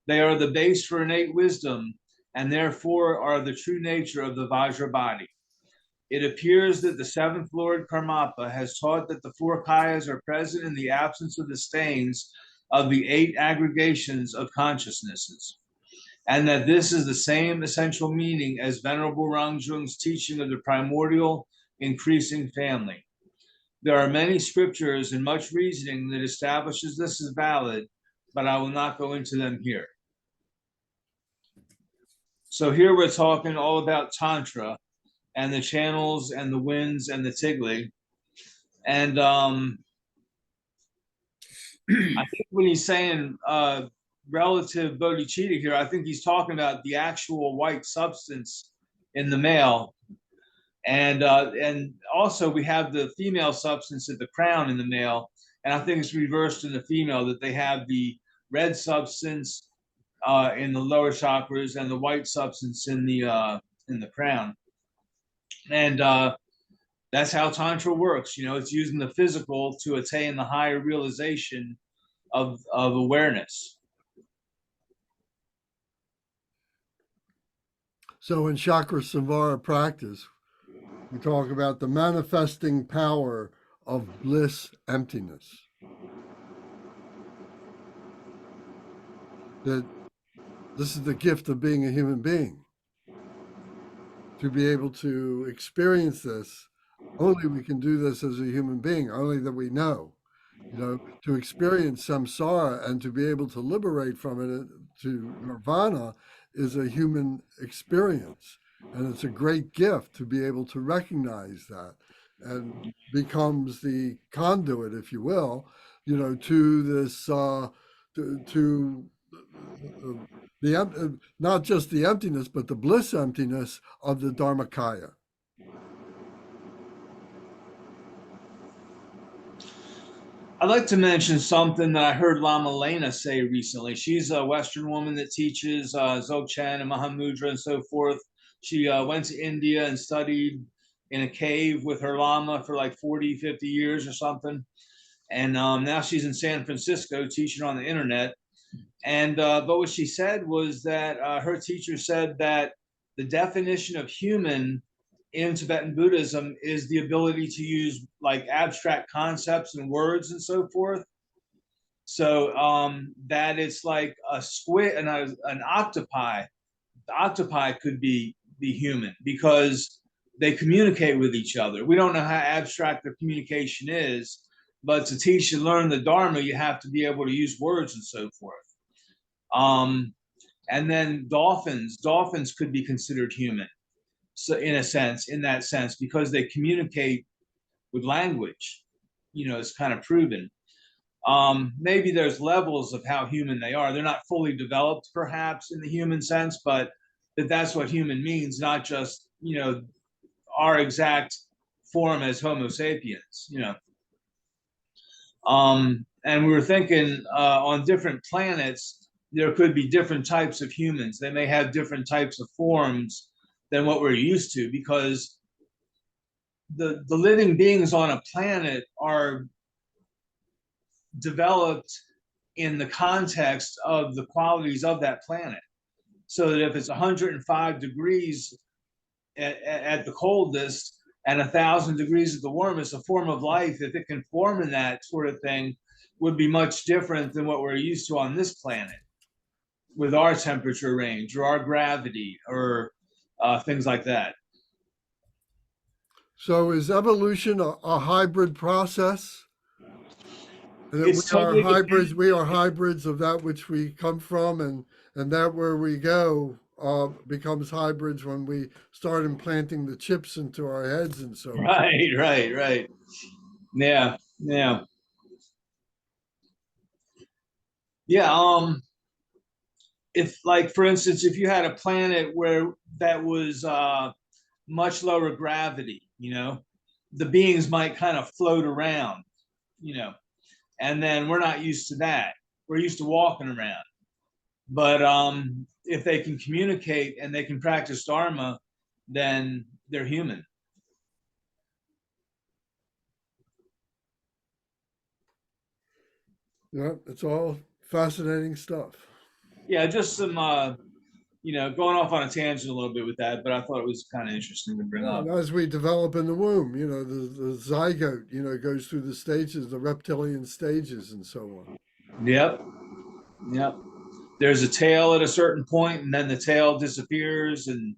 They are the base for innate wisdom, and therefore are the true nature of the Vajra body. It appears that the seventh Lord Karmapa has taught that the four kayas are present in the absence of the stains of the 8 aggregations of consciousnesses, and that this is the same essential meaning as Venerable Rangjung's teaching of the primordial increasing family. There are many scriptures and much reasoning that establishes this is valid, but I will not go into them here. So here we're talking all about Tantra and the channels and the winds and the tigli. And I think when he's saying relative bodhicitta here, I think he's talking about the actual white substance in the male. And also we have the female substance at the crown in the male. And I think it's reversed in the female, that they have the red substance in the lower chakras and the white substance in the crown. And that's how Tantra works. You know, it's using the physical to attain the higher realization of awareness. So in Chakra Samvara practice, we talk about the manifesting power of bliss emptiness. That this is the gift of being a human being. To be able to experience this, only we can do this as a human being, only that we know. You know, to experience samsara and to be able to liberate from it to nirvana is a human experience. And it's a great gift to be able to recognize that, and becomes the conduit, if you will, you know, to this, not just the emptiness, but the bliss emptiness of the I'd like to mention something that I heard Lama Lena say recently. She's a Western woman that teaches Dzogchen and Mahamudra and so forth. She went to India and studied in a cave with her Lama for like 40, 50 years or something. And now she's in San Francisco teaching on the internet. And but what she said was that her teacher said that the definition of human in Tibetan Buddhism is the ability to use like abstract concepts and words and so forth. So that it's like a squid and an octopi. The octopi could be human because they communicate with each other. We don't know how abstract their communication is, but to teach and learn the Dharma, you have to be able to use words and so forth. And then dolphins could be considered human. So in that sense, because they communicate with language, it's kind of proven. Maybe there's levels of how human they are. They're not fully developed, perhaps, in the human sense, but that's what human means, not just, our exact form as Homo sapiens, And we were thinking on different planets, there could be different types of humans. They may have different types of forms than what we're used to, because the living beings on a planet are developed in the context of the qualities of that planet. So that if it's 105 degrees at the coldest and 1,000 degrees at the warmest, a form of life, if it can form in that sort of thing, would be much different than what we're used to on this planet with our temperature range or our gravity or things like that. So is evolution a hybrid process? And that It's totally we are hybrids of that which we come from, and that where we go becomes hybrids when we start implanting the chips into our heads and so on. Right. Yeah. If, like, for instance, if you had a planet where that was much lower gravity, the beings might kind of float around, and then we're not used to that. We're used to walking around. But if they can communicate and they can practice Dharma, then they're human. Yeah, it's all fascinating stuff. Yeah, just some, going off on a tangent a little bit with that, but I thought it was kind of interesting to bring up. And as we develop in the womb, the zygote, goes through the stages, the reptilian stages and so on. Yep. There's a tail at a certain point, and then the tail disappears, and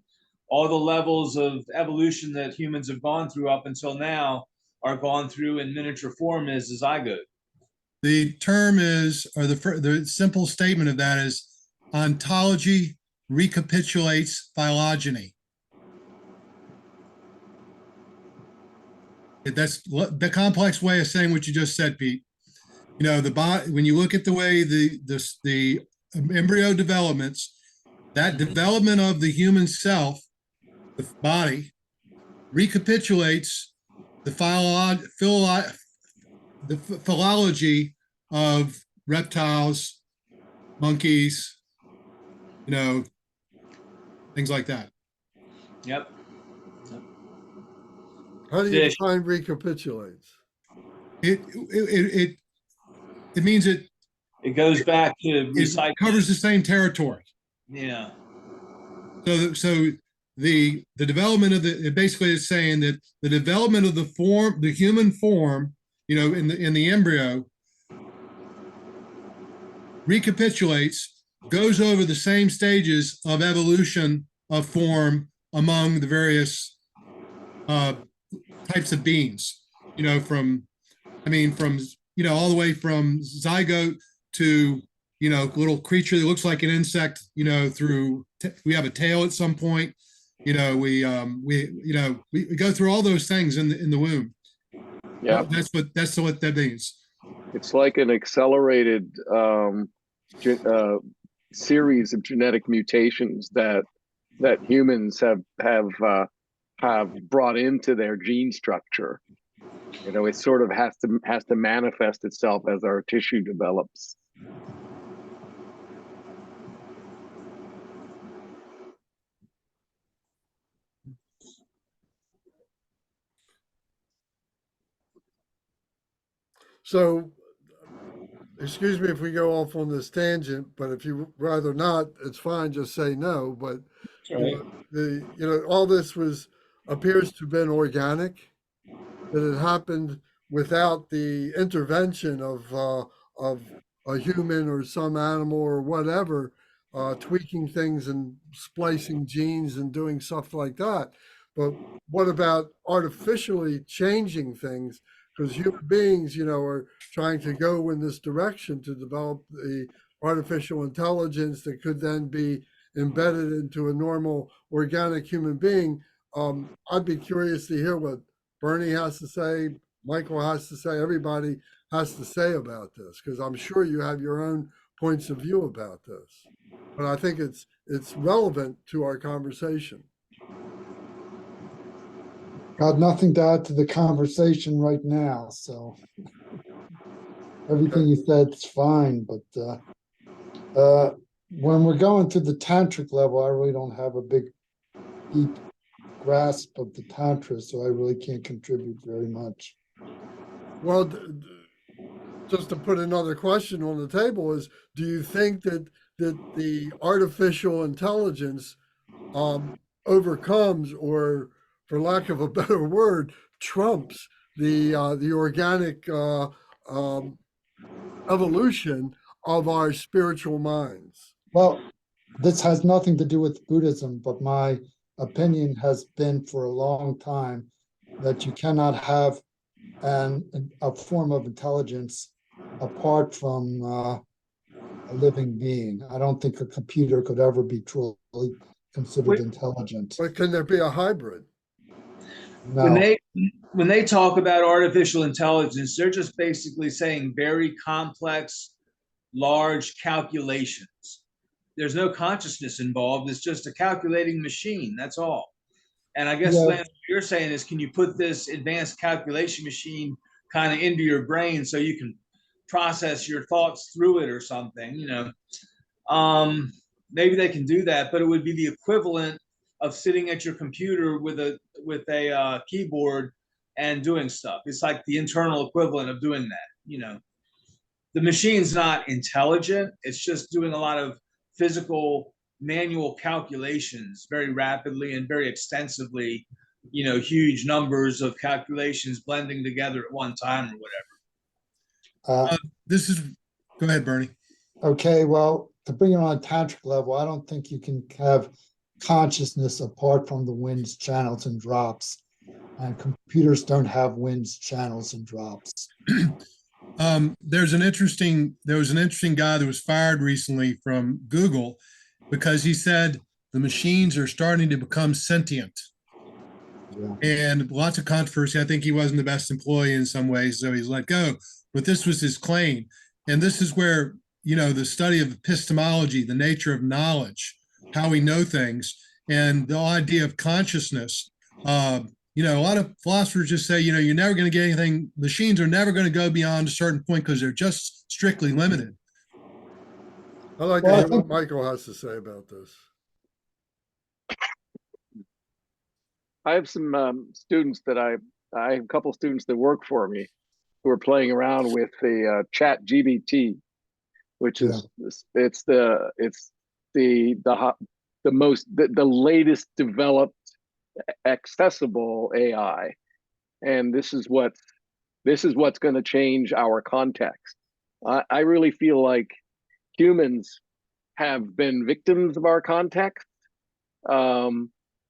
all the levels of evolution that humans have gone through up until now are gone through in miniature form as a zygote. The term is, or the simple statement of that is, ontology recapitulates phylogeny. That's the complex way of saying what you just said, Pete. The body, when you look at the way the embryo developments, that development of the human self, the body, recapitulates the phylology of reptiles, monkeys, things like that. Yep. How do you define recapitulates? It means it goes back to recycling. It covers the same territory. Yeah. So the development of it basically is saying that the development of the human form, in the embryo, recapitulates, goes over the same stages of evolution of form among the various types of beings. From all the way from zygote to little creature that looks like an insect. Through we have a tail at some point. We go through all those things in the womb. Yeah, that's what that means. it's like an accelerated series of genetic mutations that humans have brought into their gene structure You know, it sort of has to manifest itself as our tissue develops. So, excuse me if we go off on this tangent, but if you rather not, it's fine. Just say no. But all this appears to have been organic. That it happened without the intervention of a human or some animal or whatever, tweaking things and splicing genes and doing stuff like that. But what about artificially changing things? Because human beings, are trying to go in this direction to develop the artificial intelligence that could then be embedded into a normal organic human being. I'd be curious to hear what Bernie has to say, Michael has to say, everybody has to say about this, because I'm sure you have your own points of view about this. But I think it's relevant to our conversation. Got nothing to add to the conversation right now, so everything you said is fine, but when we're going to the tantric level, I really don't have a big deep grasp of the tantra, so I really can't contribute very much. Well, just to put another question on the table is, do you think that the artificial intelligence overcomes, or for lack of a better word, trumps the organic evolution of our spiritual minds? Well, this has nothing to do with Buddhism, but my opinion has been for a long time that you cannot have a form of intelligence apart from a living being. I don't think a computer could ever be truly considered intelligent. But can there be a hybrid? No. When they talk about artificial intelligence, they're just basically saying very complex, large calculations. There's no consciousness involved. It's just a calculating machine. That's all. And I guess, Yeah. Lance, what you're saying is, can you put this advanced calculation machine kind of into your brain so you can process your thoughts through it or something? Maybe they can do that, but it would be the equivalent of sitting at your computer with a keyboard and doing stuff. It's like the internal equivalent of doing that. The machine's not intelligent. It's just doing a lot of physical manual calculations very rapidly and very extensively, huge numbers of calculations blending together at one time or whatever. Go ahead, Bernie. Okay, well, to bring it on a tantric level, I don't think you can have consciousness apart from the winds, channels, and drops. And computers don't have winds, channels, and drops. There was an interesting guy that was fired recently from Google because he said the machines are starting to become sentient. Yeah. And lots of controversy. I think he wasn't the best employee in some ways, so he's let go. But this was his claim. And this is where, the study of epistemology, the nature of knowledge, how we know things, and the idea of consciousness. A lot of philosophers just say, you're never going to get anything. Machines are never going to go beyond a certain point because they're just strictly limited. I'd like to hear what Michael has to say about this. I have some students that I have a couple students that work for me who are playing around with the Chat GBT, which is the latest developed accessible AI, and this is what's going to change our context. I really feel like humans have been victims of our context,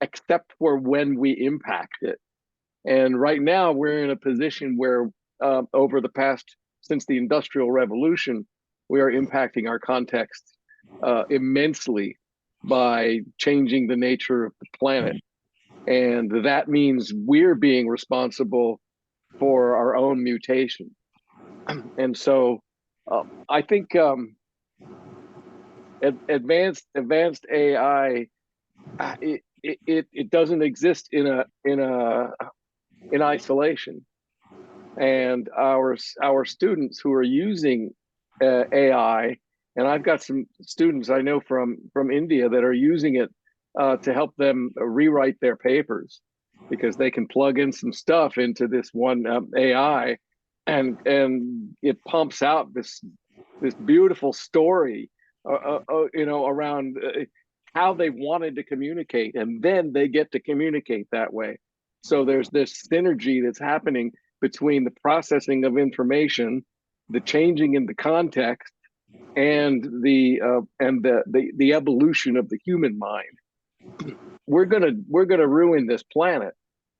except for when we impact it. And right now we're in a position where over the past, since the Industrial Revolution, we are impacting our context immensely by changing the nature of the planet. And that means we're being responsible for our own mutation. And so I think advanced AI, it doesn't exist in isolation. and our students who are using AI, and I've got some students I know from India that are using it to help them rewrite their papers, because they can plug in some stuff into this one AI, and it pumps out this beautiful story, around how they wanted to communicate, and then they get to communicate that way. So there's this synergy that's happening between the processing of information, the changing in the context, and the evolution of the human mind. We're gonna ruin this planet,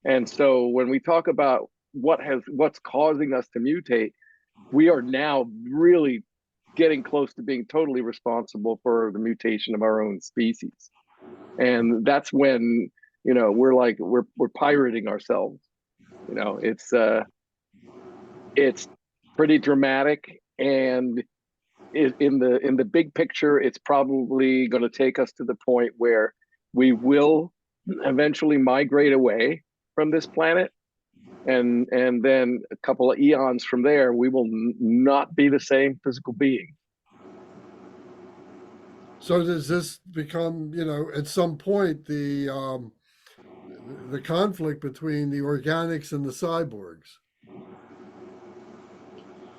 and so when we talk about what's causing us to mutate, we are now really getting close to being totally responsible for the mutation of our own species. And that's when, we're pirating ourselves. It's pretty dramatic, and in the big picture, it's probably going to take us to the point where we will eventually migrate away from this planet, and then a couple of eons from there, we will not be the same physical being. So does this become, at some point the conflict between the organics and the cyborgs?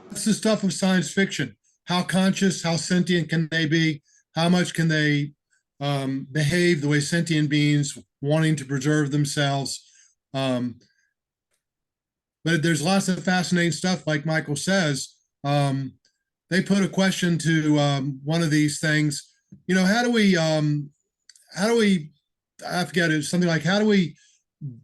That's the stuff of science fiction. How conscious, how sentient can they be? How much can they behave the way sentient beings wanting to preserve themselves? But there's lots of fascinating stuff, like Michael says. They put a question to one of these things. How do we? I forget it. Something like, the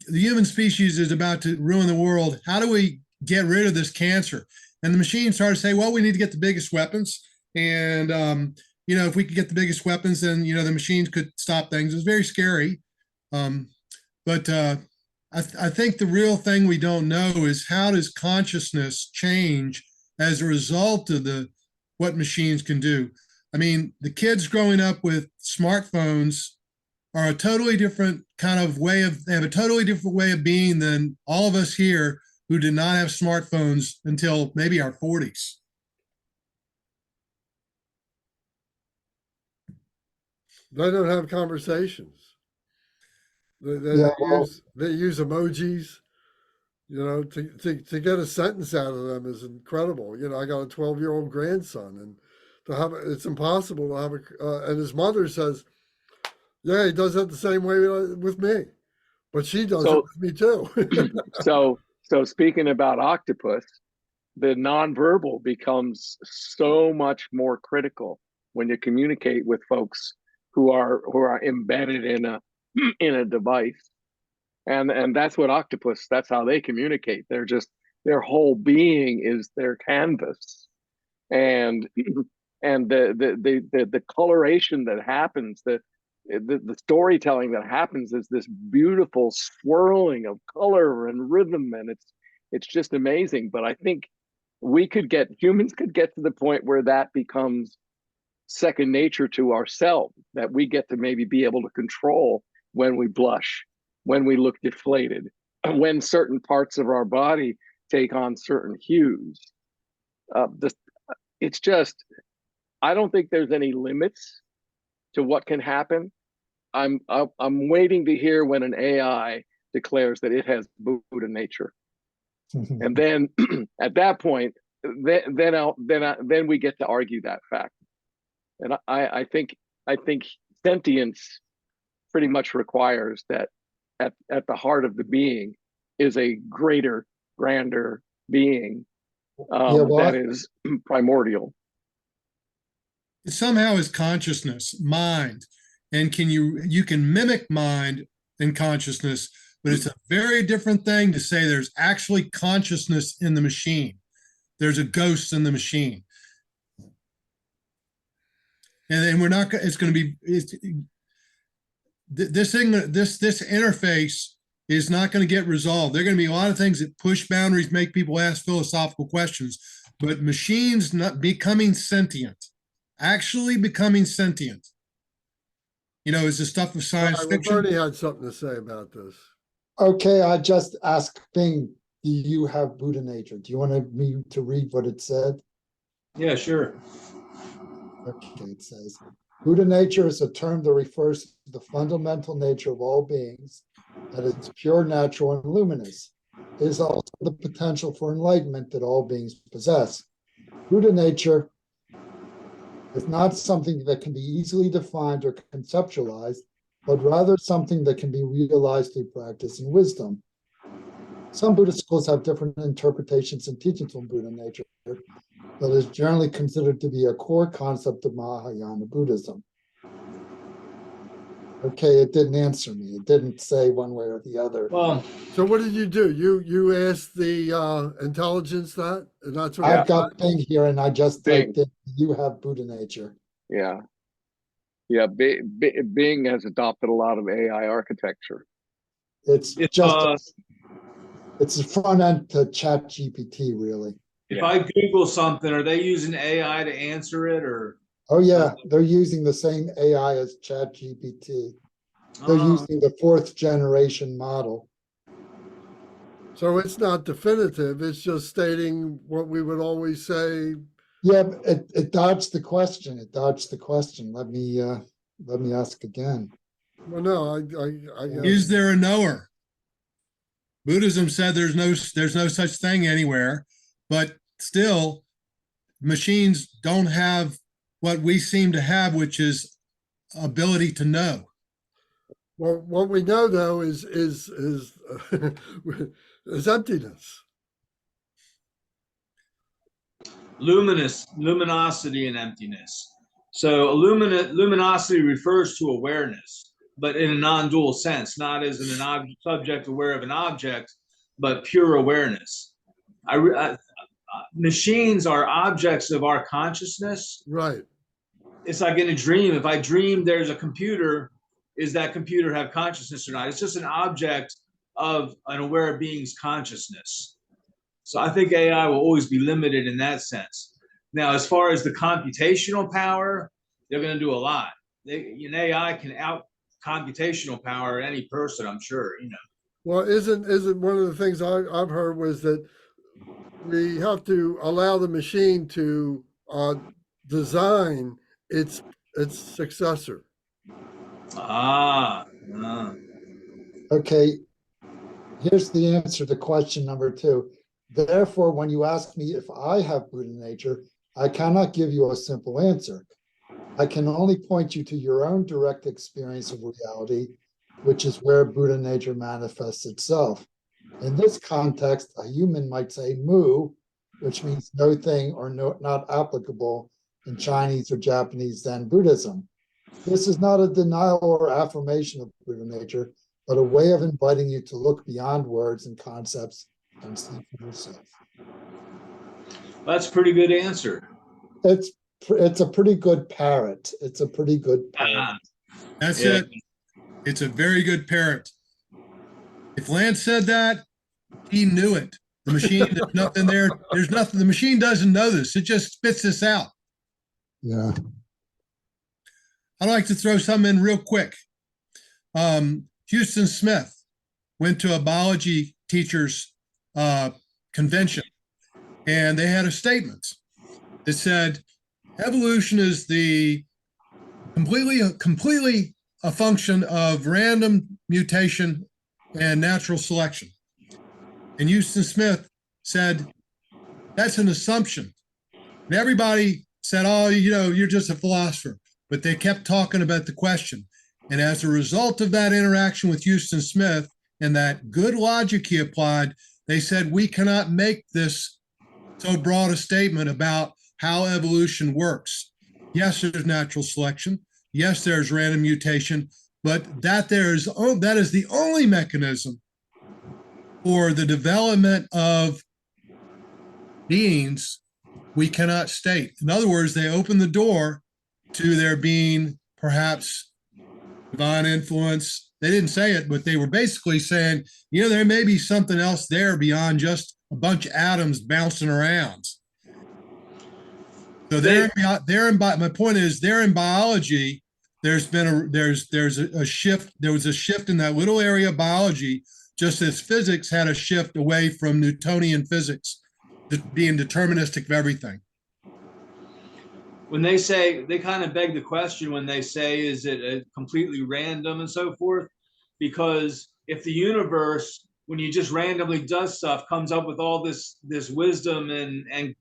human species is about to ruin the world. How do we get rid of this cancer? And the machine started to say, well, we need to get the biggest weapons. And, if we could get the biggest weapons, then, the machines could stop things. It was very scary. But I think the real thing we don't know is, how does consciousness change as a result of what machines can do? I mean, the kids growing up with smartphones are a totally different kind of they have a totally different way of being than all of us here who did not have smartphones until maybe our 40s. They don't have conversations. They Yeah, well, use emojis. To get a sentence out of them is incredible. I got a 12-year-old grandson, and it's impossible to have and his mother says, yeah, he does that the same way with me, but she does it with me too. So speaking about octopus, the nonverbal becomes so much more critical when you communicate with folks who are embedded in a device. And that's what octopus, that's how they communicate. Their whole being is their canvas. And the coloration that happens, the storytelling that happens, is this beautiful swirling of color and rhythm, and it's just amazing. But I think humans could get to the point where that becomes second nature to ourselves, that we get to maybe be able to control when we blush, when we look deflated, when certain parts of our body take on certain hues. It's just, I don't think there's any limits to what can happen. I'm waiting to hear when an AI declares that it has Buddha nature, and then at that point, then we get to argue that fact. And I think sentience pretty much requires that at the heart of the being is a greater, grander being that is primordial. It somehow is consciousness, mind, and you can mimic mind and consciousness, but it's a very different thing to say there's actually consciousness in the machine. There's a ghost in the machine. And we're not, it's going to be, this interface is not going to get resolved. There are going to be a lot of things that push boundaries, make people ask philosophical questions, but machines not becoming sentient, actually becoming sentient, is the stuff of science fiction. Bernie had something to say about this. okay, I just asked Bing do you have Buddha nature? Do you want me to read what it said? Yeah, sure. Okay, it says, Buddha nature is a term that refers to the fundamental nature of all beings, that is pure, natural, and luminous. It is also the potential for enlightenment that all beings possess. Buddha nature is not something that can be easily defined or conceptualized, but rather something that can be realized through practice and wisdom. Some Buddhist schools have different interpretations and teachings on Buddha nature, but is generally considered to be a core concept of Mahayana Buddhism. Okay, it didn't answer me. It didn't say one way or the other. Well, So what did you do? You asked the intelligence that, and that's what I've got Bing here and I just Bing. typed in, you have Buddha nature. Yeah. Yeah. Bing has adopted a lot of AI architecture. It's if just, it's a front end to Chat GPT, really. if I Google something, are they using AI to answer it, or? Oh yeah, they're using the same AI as Chat GPT. They're using the 4th generation model. So it's not definitive. It's just stating what we would always say. Yeah, it dodged the question. It dodged the question. Let me ask again. Well, no, I Is there a knower? Buddhism said there's no such thing anywhere, but still machines don't have what we seem to have, which is ability to know. Well, what we know though is is emptiness. Luminosity and emptiness. So luminosity refers to awareness, but in a non-dual sense, not as an subject aware of an object, but pure awareness. Machines are objects of our consciousness. Right. It's like in a dream. If I dream there's a computer, is that computer have consciousness or not? It's just an object of an aware being's consciousness. So I think AI will always be limited in that sense. Now, as far as the computational power, they're going to do a lot. An AI can out computational power any person, I'm sure. Well, isn't one of the things I've heard was that we have to allow the machine to design its successor. Okay, here's the answer to question number 2. Therefore, when you ask me if I have Buddha nature, I cannot give you a simple answer. I can only point you to your own direct experience of reality, which is where Buddha nature manifests itself. In this context, a human might say mu, which means no thing or not applicable in Chinese or Japanese Zen Buddhism. This is not a denial or affirmation of Buddha nature, but a way of inviting you to look beyond words and concepts and see for yourself. That's a pretty good answer. It's a pretty good parrot. It's a pretty good parrot. That's it. It's a very good parrot. If Lance said that, he knew it. The machine, there's nothing there. There's nothing. The machine doesn't know this. It just spits this out. Yeah. I'd like to throw some in real quick. Houston Smith went to a biology teachers convention, and they had a statement that said, evolution is the completely a function of random mutation and natural selection. And Houston Smith said, that's an assumption. And everybody said, oh, you're just a philosopher. But they kept talking about the question. And as a result of that interaction with Houston Smith and that good logic he applied, they said, we cannot make this so broad a statement about how evolution works. Yes, there's natural selection. Yes, there's random mutation, but that is the only mechanism for the development of beings we cannot state. In other words, they open the door to there being perhaps divine influence. They didn't say it, but they were basically saying, there may be something else there beyond just a bunch of atoms bouncing around. So my point is, there in biology, there's a shift. There was a shift in that little area of biology just as physics had a shift away from Newtonian physics, being deterministic of everything. When they say, they kind of beg the question when they say, is it completely random and so forth? Because if the universe, when you just randomly does stuff, comes up with all this wisdom and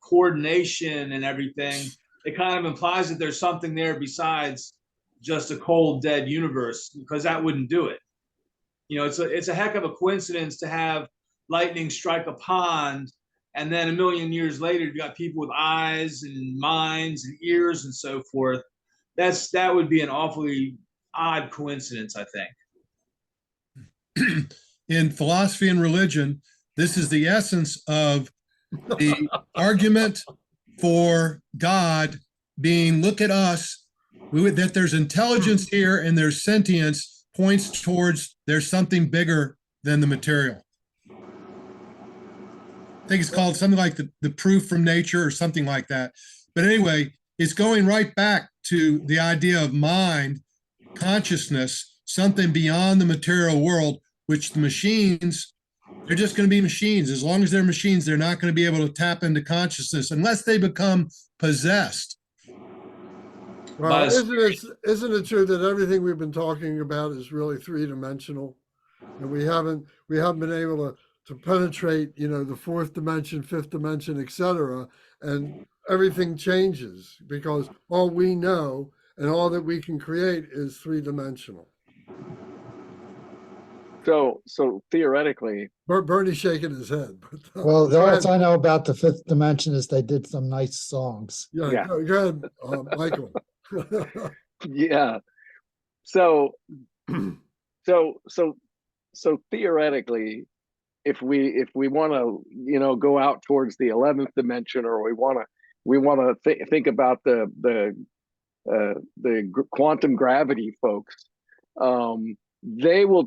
coordination and everything, it kind of implies that there's something there besides just a cold, dead universe, because that wouldn't do it. You know, it's a heck of a coincidence to have lightning strike a pond, and then a million years later, you've got people with eyes and minds and ears and so forth. That would be an awfully odd coincidence, I think. In philosophy and religion, this is the essence of the argument for God being, look at us, that there's intelligence here and there's sentience points towards there's something bigger than the material. I think it's called something like the proof from nature or something like that. But anyway, it's going right back to the idea of mind, consciousness, something beyond the material world, which the machines, they're just going to be machines. As long as they're machines, they're not going to be able to tap into consciousness unless they become possessed. Well, isn't it true that everything we've been talking about is really three-dimensional, and we haven't been able to penetrate, you know, the fourth dimension, fifth dimension, etc., and everything changes because all we know and all that we can create is three-dimensional. So theoretically, Bernie's shaking his head. But, Well, the go only I ahead. know about the fifth dimension is they did some nice songs. Yeah. Go ahead, Michael. yeah. So theoretically, if we want to, you know, go out towards the 11th dimension, or we want to think about the quantum gravity folks, they will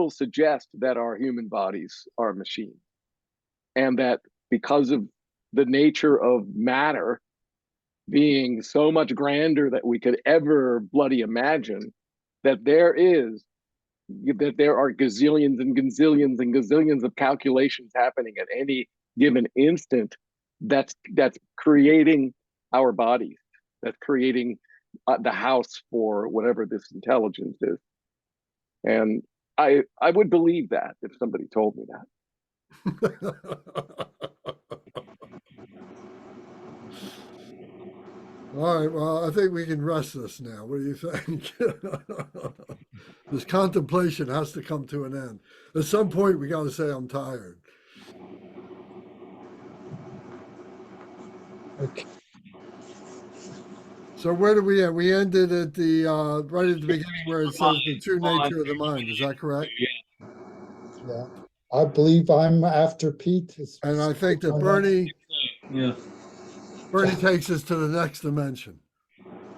suggest that our human bodies are machines, and that because of the nature of matter being so much grander that we could ever bloody imagine, that there are gazillions and gazillions and gazillions of calculations happening at any given instant that's creating our bodies, that's creating the house for whatever this intelligence is. And I would believe that if somebody told me that. All right, well, I think we can rest this now. What do you think? This contemplation has to come to an end. At some point, we got to say, I'm tired. Okay. So where do we end? We ended at the right at the beginning where it says the true nature of the mind. Is that correct? Yeah, I believe I'm after Pete. And I think that Bernie takes us to the next dimension.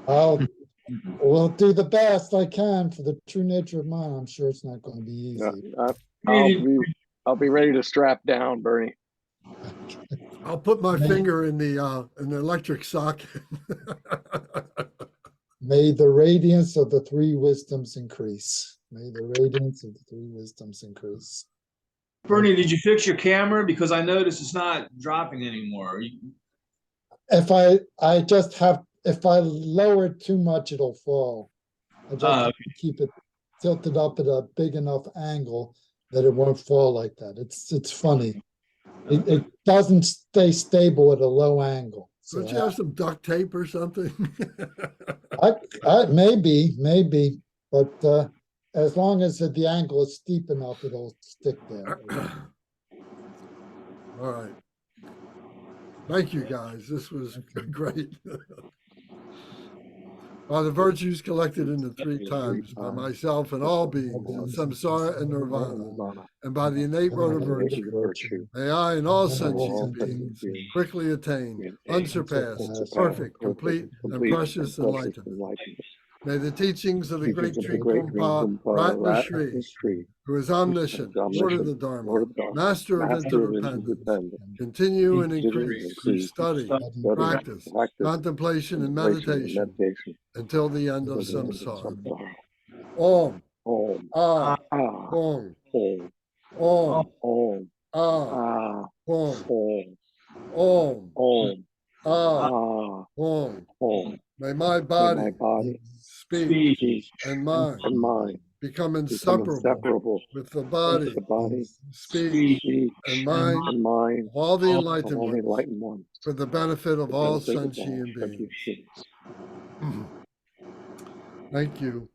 We'll do the best I can for the true nature of mind. I'm sure it's not going to be easy. I'll be ready to strap down, Bernie. I'll put my finger in the electric socket. May the radiance of the three wisdoms increase. May the radiance of the three wisdoms increase. Bernie, did you fix your camera? Because I noticed it's not dropping anymore. If I lower it too much, it'll fall. I just have to keep it tilted up at a big enough angle that it won't fall like that. It's funny. It doesn't stay stable at a low angle. So Don't you have some duct tape or something? maybe, but as long as the angle is steep enough, it'll stick there. All right. Thank you, guys. This was great. The virtues collected in the three times by myself and all beings, samsara and nirvana, and by the innate road of virtue, may I and all sentient beings quickly attain unsurpassed, perfect, complete, and precious enlightenment. May the teachings of the great Tree Kumpa Ratna Shri, who is omniscient, Lord of the Dharma, master of interdependence, continue and increase through study, practice, contemplation, and meditation until the end of samsara. Om Om. Ah, Ah. Om, Om. Om, Om. Ah, Ah. Om, Om. Om, Om. Ah, Ah. Om. Om. May my May body, my body, speech, Speech. and mind and mind become become inseparable inseparable with the with body, the body, speech, speech, and mind and mind of all the All- of enlightened all the ones enlightened ones, for the benefit for of the all benefit of all sentient sentient beings. beings. Thank you.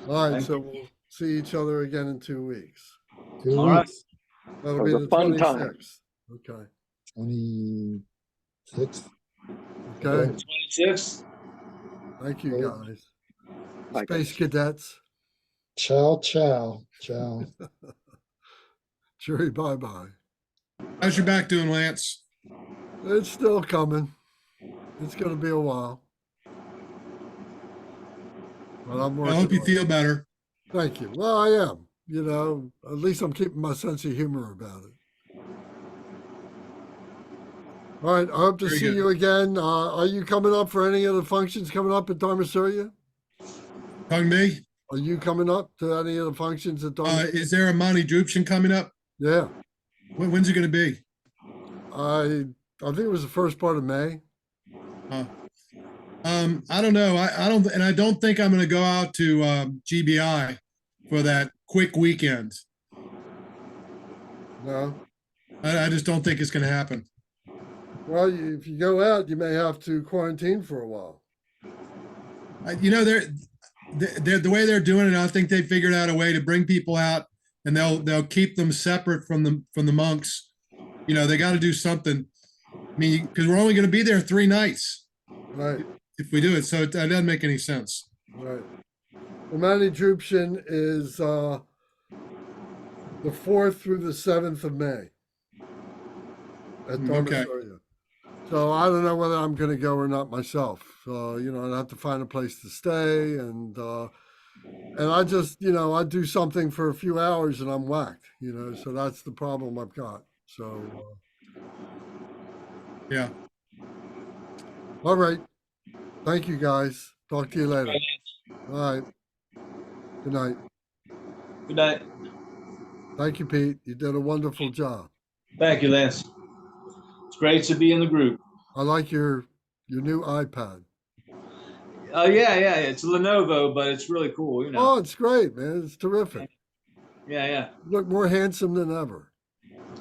All right, Thank so we'll see each other again in 2 weeks. 2 All right. weeks, That'll It be was a the fun time. 26th. Okay. 26th. Okay. 26. Thank you, guys. Bye, Space guys. cadets. Ciao, ciao, ciao. Cheery, bye-bye. How's your back doing, Lance? It's still coming. It's going to be a while. But I'm I working hope you on it. feel better. Thank you. Well, I am. You know, at least I'm keeping my sense of humor about it. All right. I hope to Very see good. you again. Are you coming up for any of the functions coming up at Dharmasuriya? Pardon me? Are you coming up to any of the functions at Dharmasuriya? Is there a Monty Druption coming up? Yeah. When's it going to be? I think it was the first part of May. I don't know. I don't think I'm going to go out to GBI for that quick weekend. No. I just don't think it's going to happen. Well, if you go out, you may have to quarantine for a while. You know, they're the way they're doing it. I think they figured out a way to bring people out, and they'll keep them separate from the monks. You know, they got to do something. I mean, because we're only going to be there 3 nights Right. if we do it, so that doesn't make any sense. Right. The Mani Druption is the 4th through the 7th of May at Okay. Dharmasuriya. So I don't know whether I'm going to go or not myself. You know, I'd have to find a place to stay, and I just, you know, I do something for a few hours and I'm whacked. You know, so that's the problem I've got. So Yeah. all right. Thank you, guys. Talk to you later. All right. Good night. Good night. Thank you, Pete. You did a wonderful job. Thank you, Lance. It's great to be in the group. I like your new iPad. Oh yeah. It's a Lenovo, but it's really cool. You know. Oh, it's great, man. It's terrific. Yeah. You look more handsome than ever.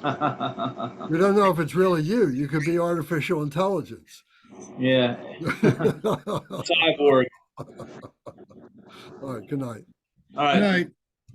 Yeah. We don't know if it's really you. You could be artificial intelligence. Yeah. All Cyborg. right. Good night. All right. Good night.